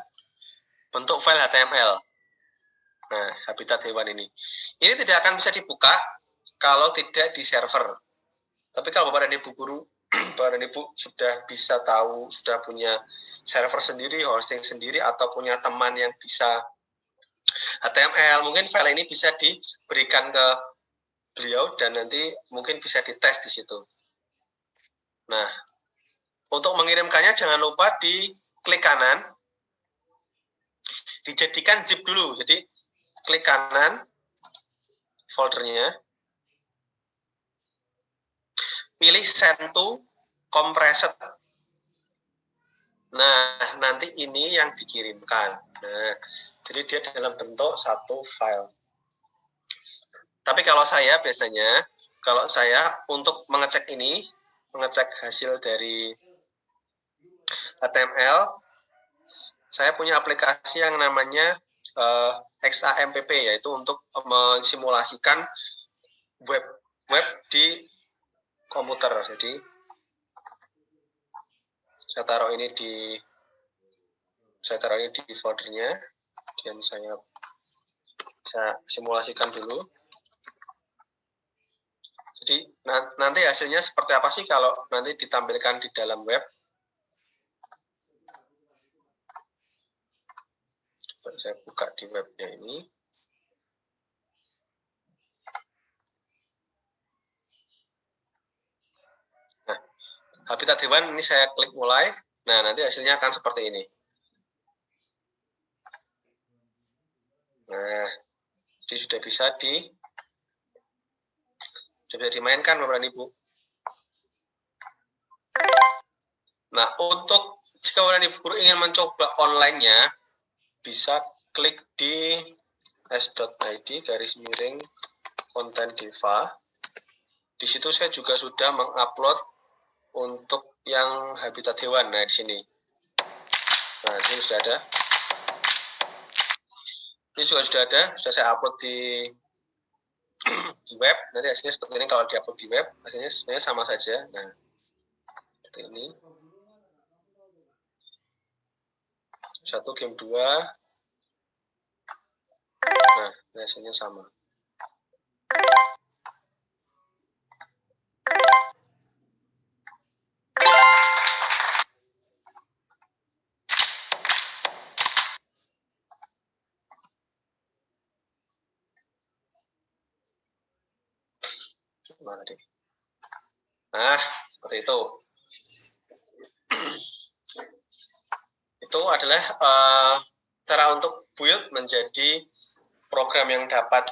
bentuk file HTML. Nah, habitat hewan ini tidak akan bisa dibuka kalau tidak di server. Tapi kalau Bapak dan Ibu guru, Bapak dan Ibu sudah bisa tahu, sudah punya server sendiri, hosting sendiri, atau punya teman yang bisa HTML, mungkin file ini bisa diberikan ke beliau dan nanti mungkin bisa dites di situ. Nah, untuk mengirimkannya jangan lupa di klik kanan, dijadikan zip dulu. Jadi klik kanan foldernya, pilih send to compressed. Nah, nanti ini yang dikirimkan. Nah, jadi dia dalam bentuk satu file. Tapi kalau saya biasanya, untuk mengecek ini, mengecek hasil dari HTML, saya punya aplikasi yang namanya XAMPP, yaitu untuk mensimulasikan web di komputer. Jadi saya taruh ini di foldernya, dan saya simulasikan dulu. Jadi nanti hasilnya seperti apa sih kalau nanti ditampilkan di dalam web? Coba saya buka di webnya ini. Nah, habitat hewan ini saya klik mulai. Nah, nanti hasilnya akan seperti ini. Nah, jadi sudah bisa dimainkan Bapak dan Ibu. Nah, untuk jika Bapak dan Ibu guru ingin mencoba online-nya, bisa klik di s.id/konten Deva. Di situ saya juga sudah mengupload untuk yang habitat hewan. Nah, di sini. Nah, ini sudah ada. Ini juga sudah ada, sudah saya upload di web. Nanti hasilnya seperti ini. Kalau diupload di web, hasilnya sebenarnya sama saja. Nah, seperti ini. 1 game 2. Nah, hasilnya sama. Nah, seperti itu. Itu adalah cara untuk build menjadi program yang dapat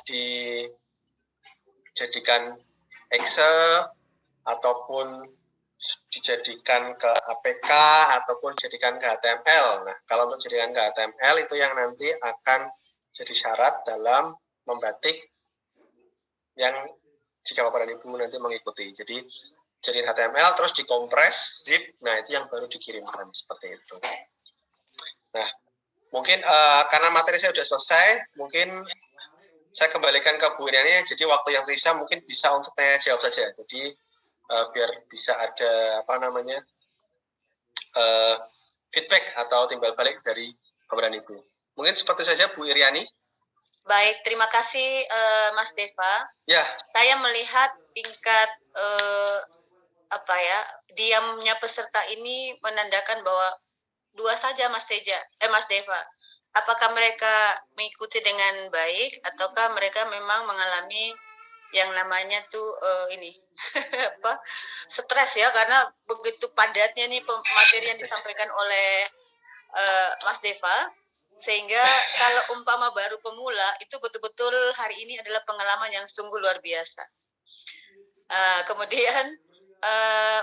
dijadikan Excel ataupun dijadikan ke APK ataupun dijadikan ke HTML. Nah, kalau untuk dijadikan ke HTML itu yang nanti akan jadi syarat dalam membatik yang jika Bapak dan Ibu nanti mengikuti. Jadi jadiin HTML terus dikompres, zip, nah itu yang baru dikirimkan seperti itu. Nah, mungkin karena materi saya sudah selesai, mungkin saya kembalikan ke Bu Iriani. Jadi waktu yang tersisa mungkin bisa untuk tanya jawab saja. Jadi biar bisa ada feedback atau timbal balik dari Bapak dan Ibu. Mungkin seperti saja Bu Iriani. Baik, terima kasih Mas Deva. Ya. Saya melihat tingkat diamnya peserta ini menandakan bahwa dua saja Mas Deva. Apakah mereka mengikuti dengan baik ataukah mereka memang mengalami yang namanya tuh stres ya, karena begitu padatnya nih materi yang disampaikan oleh Mas Deva, sehingga kalau umpama baru pemula itu betul-betul hari ini adalah pengalaman yang sungguh luar biasa. Kemudian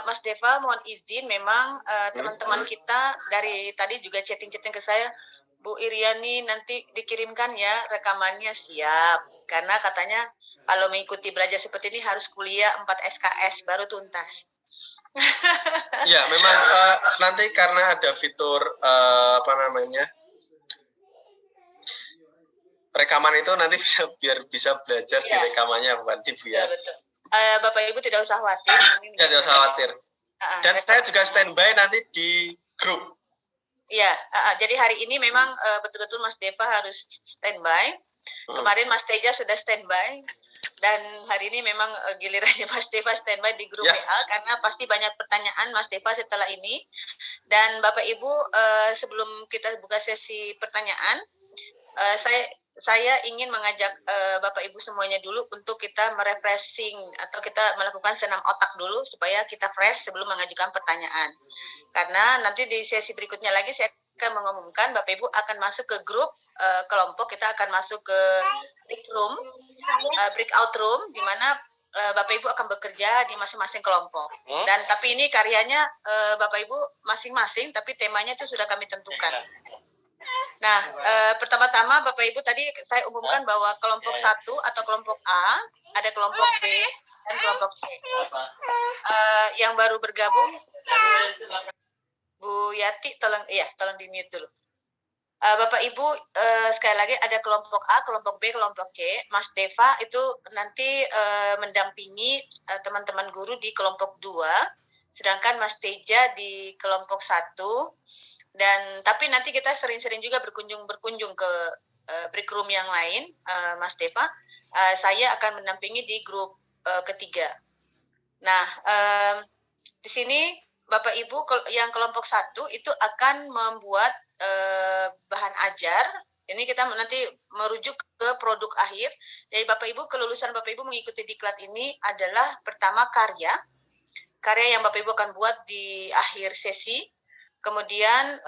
Mas Deva, mohon izin, memang teman-teman kita dari tadi juga chatting-chatting ke saya, Bu Iriani nanti dikirimkan ya rekamannya. Siap, karena katanya kalau mengikuti belajar seperti ini harus kuliah 4 SKS baru tuntas. Ya, memang nanti karena ada fitur rekaman itu nanti biar bisa belajar di rekamannya, Bapak Ibu ya. Betul. Bapak Ibu tidak usah khawatir. Ya, tidak usah khawatir. Dan saya juga standby nanti di grup. Iya, jadi hari ini memang betul-betul Mas Deva harus standby. Kemarin Mas Teja sudah standby. Dan hari ini memang gilirannya Mas Deva standby di grup WA, karena pasti banyak pertanyaan Mas Deva setelah ini. Dan Bapak Ibu, sebelum kita buka sesi pertanyaan, saya ingin mengajak Bapak Ibu semuanya dulu untuk kita merefreshing atau kita melakukan senam otak dulu supaya kita fresh sebelum mengajukan pertanyaan. Karena nanti di sesi berikutnya lagi saya akan mengumumkan Bapak Ibu akan masuk ke grup kelompok, kita akan masuk ke breakout room, di mana Bapak Ibu akan bekerja di masing-masing kelompok. Dan tapi ini karyanya Bapak Ibu masing-masing, tapi temanya itu sudah kami tentukan. Nah, pertama-tama Bapak Ibu tadi saya umumkan bahwa kelompok 1 atau kelompok A, ada kelompok B dan kelompok C. Yang baru bergabung, Bu Yati, tolong di mute dulu. Bapak Ibu, sekali lagi ada kelompok A, kelompok B, kelompok C. Mas Deva itu nanti mendampingi teman-teman guru di kelompok 2, sedangkan Mas Teja di kelompok 1. Dan tapi nanti kita sering-sering juga berkunjung ke break room yang lain, Mas Deva. Saya akan mendampingi di grup ketiga. Nah, di sini Bapak Ibu yang kelompok 1 itu akan membuat bahan ajar. Ini kita nanti merujuk ke produk akhir. Jadi Bapak Ibu, kelulusan Bapak Ibu mengikuti diklat ini adalah pertama karya yang Bapak Ibu akan buat di akhir sesi. Kemudian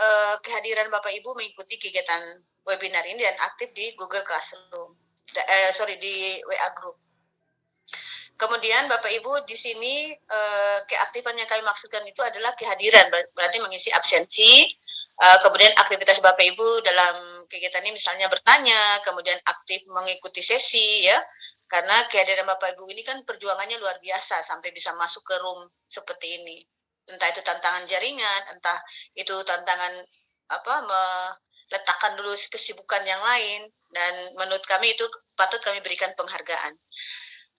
kehadiran Bapak Ibu mengikuti kegiatan webinar ini dan aktif di Google Classroom, di WA Group. Kemudian Bapak Ibu di sini keaktifan yang kami maksudkan itu adalah kehadiran, berarti mengisi absensi. Kemudian aktivitas Bapak Ibu dalam kegiatan ini misalnya bertanya, kemudian aktif mengikuti sesi ya. Karena kehadiran Bapak Ibu ini kan perjuangannya luar biasa sampai bisa masuk ke room seperti ini. Entah itu tantangan jaringan, entah itu tantangan meletakkan dulu kesibukan yang lain, dan menurut kami itu patut kami berikan penghargaan.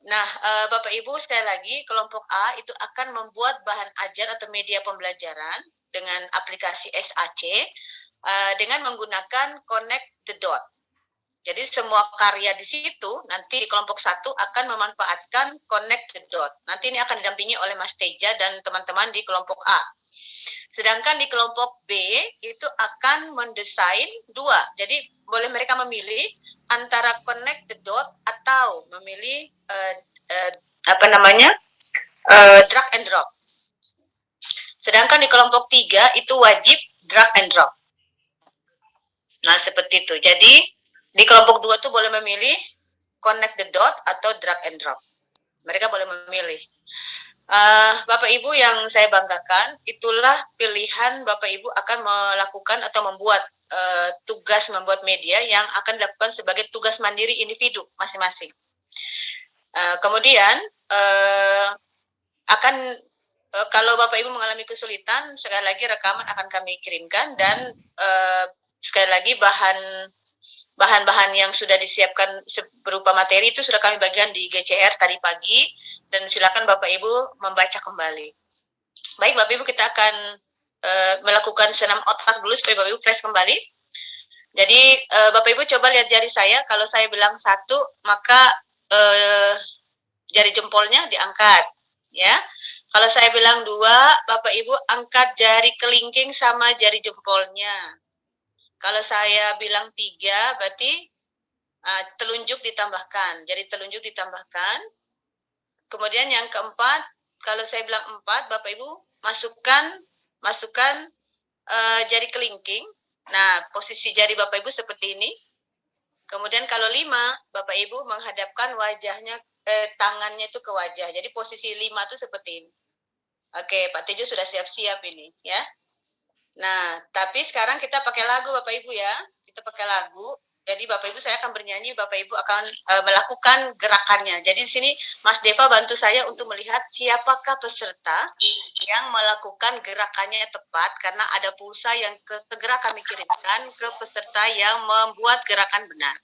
Nah, Bapak Ibu sekali lagi, kelompok A itu akan membuat bahan ajar atau media pembelajaran dengan aplikasi SAC dengan menggunakan Connect the Dot. Jadi semua karya di situ nanti di kelompok 1 akan memanfaatkan Connect the Dot. Nanti ini akan didampingi oleh Mas Teja dan teman-teman di kelompok A. Sedangkan di kelompok B itu akan mendesain 2. Jadi boleh mereka memilih antara Connect the Dot atau memilih drag and drop. Sedangkan di kelompok 3 itu wajib drag and drop. Nah, seperti itu. Jadi di kelompok 2 tuh boleh memilih Connect the Dot atau drag and drop. Mereka boleh memilih. Bapak Ibu yang saya banggakan, itulah pilihan Bapak Ibu akan melakukan atau membuat tugas membuat media yang akan dilakukan sebagai tugas mandiri individu masing-masing. Kemudian akan kalau Bapak Ibu mengalami kesulitan, sekali lagi rekaman akan kami kirimkan, dan sekali lagi bahan-bahan yang sudah disiapkan berupa materi itu sudah kami bagikan di GCR tadi pagi, dan silakan Bapak Ibu membaca kembali. Baik Bapak Ibu, kita akan melakukan senam otak dulu supaya Bapak Ibu fresh kembali. Jadi Bapak Ibu coba lihat jari saya, kalau saya bilang 1, maka jari jempolnya diangkat, ya. Kalau saya bilang 2, Bapak Ibu angkat jari kelingking sama jari jempolnya. Kalau saya bilang 3, berarti telunjuk ditambahkan, jari telunjuk ditambahkan. Kemudian yang keempat, kalau saya bilang 4, Bapak Ibu masukkan jari kelingking. Nah, posisi jari Bapak Ibu seperti ini. Kemudian kalau 5, Bapak Ibu menghadapkan wajahnya, tangannya itu ke wajah. Jadi posisi 5 itu seperti ini. Oke, Pak Tejo sudah siap-siap ini, ya. Nah, tapi sekarang kita pakai lagu Bapak Ibu ya. Kita pakai lagu. Jadi Bapak Ibu saya akan bernyanyi, Bapak Ibu akan melakukan gerakannya. Jadi di sini Mas Deva bantu saya untuk melihat siapakah peserta yang melakukan gerakannya tepat, karena ada pulsa yang segera kami kirimkan ke peserta yang membuat gerakan benar.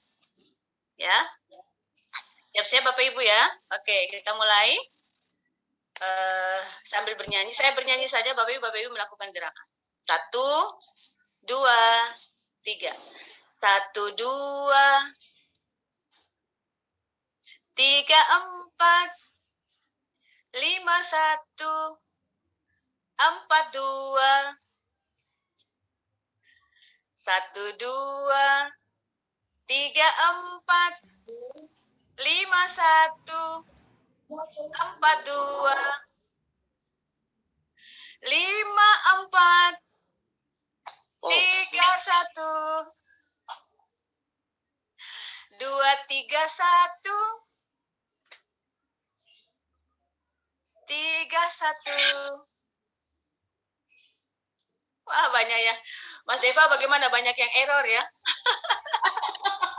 Ya. Siap-siap Bapak Ibu ya. Oke, kita mulai. Sambil bernyanyi, saya bernyanyi saja, Bapak Ibu melakukan gerakan. 1, 2, 3. 1, 2, 3, 4, 5, 1, 4, 2, 1, 2, 3, 4, 5, 1, 4, 2, 5, 4, 3, 1, 2, 3, 1, 3, 1. Wah, banyak ya. Mas Deva bagaimana? Banyak yang error ya?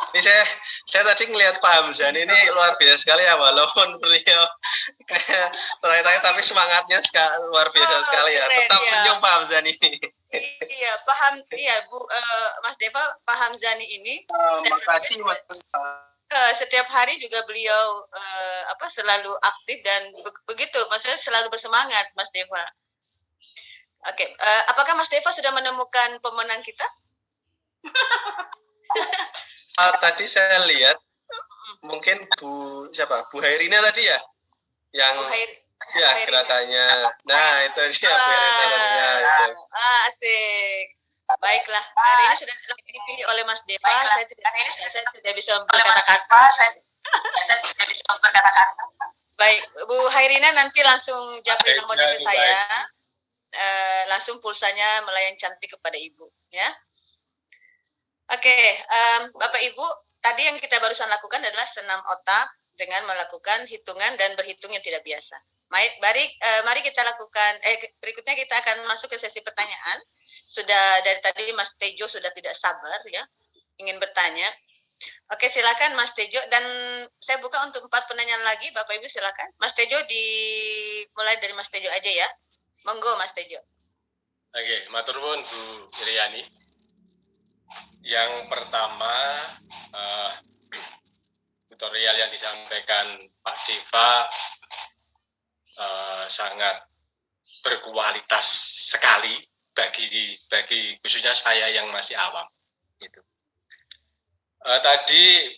Ini saya tadi ngelihat Pak Hamzan ini luar biasa sekali ya, walaupun beliau kayak terakhir-terakhir tapi semangatnya luar biasa sekali ya. Keren, Tetap ya. senyum Pak Hamzan ini. Iya, paham. Iya, Mas Deva, Pak Hamzani ini. Terima kasih Mas. Setiap hari juga beliau selalu aktif dan begitu, maksudnya selalu bersemangat, Mas Deva. Oke, apakah Mas Deva sudah menemukan pemenang kita? Tadi saya lihat mungkin Bu Hairina tadi ya, yang gerakannya. Nah, itu dia Bu Hairina itu. Asik. Baiklah, hari ini sudah dipilih oleh Mas Deva. Saya tidak bisa berkata-kata. Baik, Bu Hairina nanti langsung japri nomornya ke saya. Langsung pulsanya melayang cantik kepada Ibu, ya. Oke, Bapak Ibu, tadi yang kita barusan lakukan adalah senam otak dengan melakukan hitungan dan berhitung yang tidak biasa. Mari kita lakukan, berikutnya kita akan masuk ke sesi pertanyaan. Sudah dari tadi Mas Tejo sudah tidak sabar ya, ingin bertanya. Oke, silakan Mas Tejo, dan saya buka untuk 4 penanyaan lagi. Bapak Ibu silakan. Mas Tejo mulai dari Mas Tejo aja ya. Monggo Mas Tejo. Oke, matur nuwun Bu Iriani. Yang pertama, tutorial yang disampaikan Pak Deva sangat berkualitas sekali bagi khususnya saya yang masih awam. Gitu. Tadi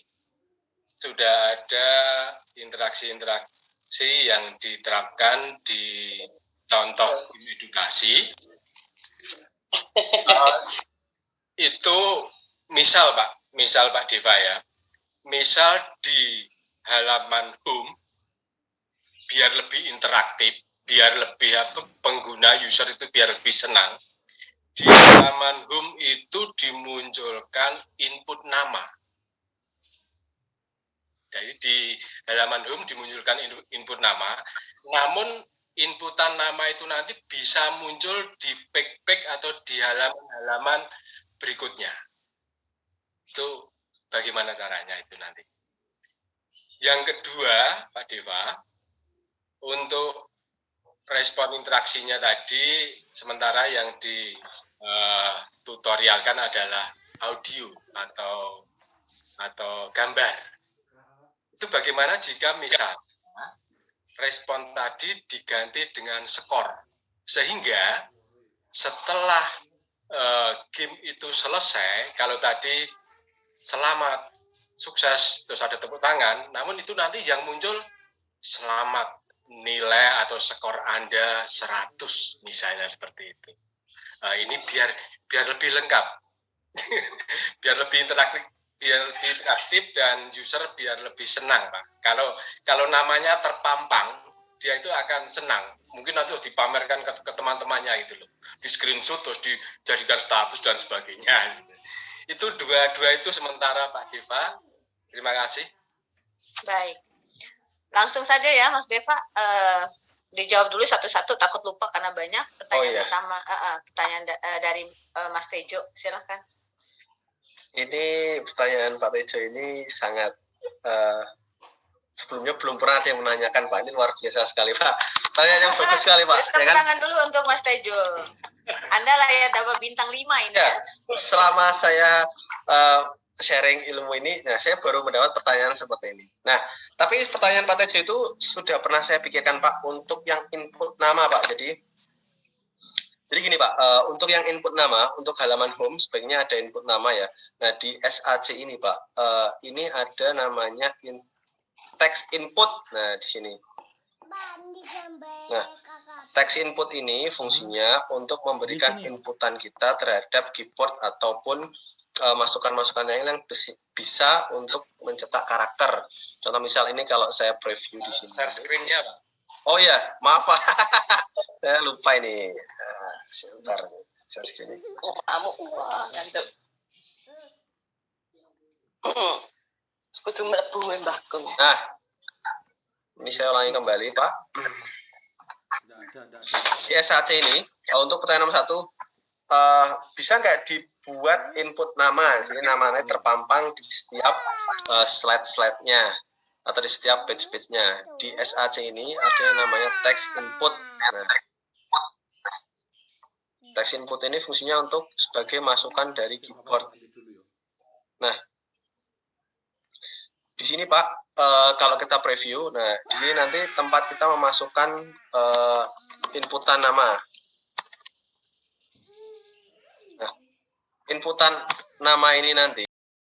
sudah ada interaksi-interaksi yang diterapkan di contoh edukasi. Itu misal Pak Deva ya, misal di halaman home biar lebih interaktif, biar lebih pengguna user itu biar lebih senang. Di halaman home itu dimunculkan input nama. Jadi di halaman home dimunculkan input nama, namun inputan nama itu nanti bisa muncul di backpack atau di halaman-halaman berikutnya. Itu bagaimana caranya itu nanti. Yang kedua, Pak Dewa, untuk respon interaksinya tadi, sementara yang di tutorialkan adalah audio atau gambar. Itu bagaimana jika misalnya respon tadi diganti dengan skor, sehingga setelah game itu selesai, kalau tadi selamat, sukses, terus ada tepuk tangan, namun itu nanti yang muncul selamat, nilai atau skor Anda 100 misalnya seperti itu. Ini biar lebih lengkap, biar lebih interaktif dan user biar lebih senang, Pak. Kalau namanya terpampang, dia itu akan senang. Mungkin nanti dipamerkan ke teman-temannya itu loh, di screenshot terus dijadikan status dan sebagainya. Itu dua itu sementara, Pak Deva. Terima kasih. Baik. Langsung saja ya Mas Deva, dijawab dulu satu-satu, takut lupa karena banyak pertanyaan pertama. Pertanyaan dari Mas Tejo, silakan. Ini pertanyaan Pak Tejo ini sangat sebelumnya belum pernah ada yang menanyakan, Pak. Ini luar biasa sekali, Pak. Pertanyaan yang bagus sekali, Pak. Tepuk tangan dulu untuk Mas Tejo. Anda layak dapat bintang 5 ini ya. Selama saya sharing ilmu ini, nah saya baru mendapat pertanyaan seperti ini. Nah, tapi pertanyaan Pak Tejo itu sudah pernah saya pikirkan, Pak, untuk yang input nama, Pak. Jadi gini, Pak, untuk yang input nama, untuk halaman home sebaiknya ada input nama ya. Nah, di SAC ini, Pak, ini ada namanya text input. Nah, di sini. Nah, text input ini fungsinya untuk memberikan inputan kita terhadap keyboard ataupun masukan-masukan yang bisa untuk mencetak karakter. Contoh misal ini kalau saya preview di sini. Share screen-nya, Pak. Oh ya, maaf, Pak. Saya lupa ini. Sebentar, share screen. Kamu ngantuk. Kudu mlebu mbahku. Nah, ini saya ulangi kembali, Pak. Di SAC ini, untuk pertanyaan nomor 1, bisa nggak dibuat input nama? Jadi namanya terpampang di setiap slide-slide-nya atau di setiap page-page-nya. Di SAC ini ada yang namanya text input. Nah, text input ini fungsinya untuk sebagai masukan dari keyboard. Nah, di sini, Pak, kalau kita preview, nah di sini nanti tempat kita memasukkan inputan nama. Nah, inputan nama ini nanti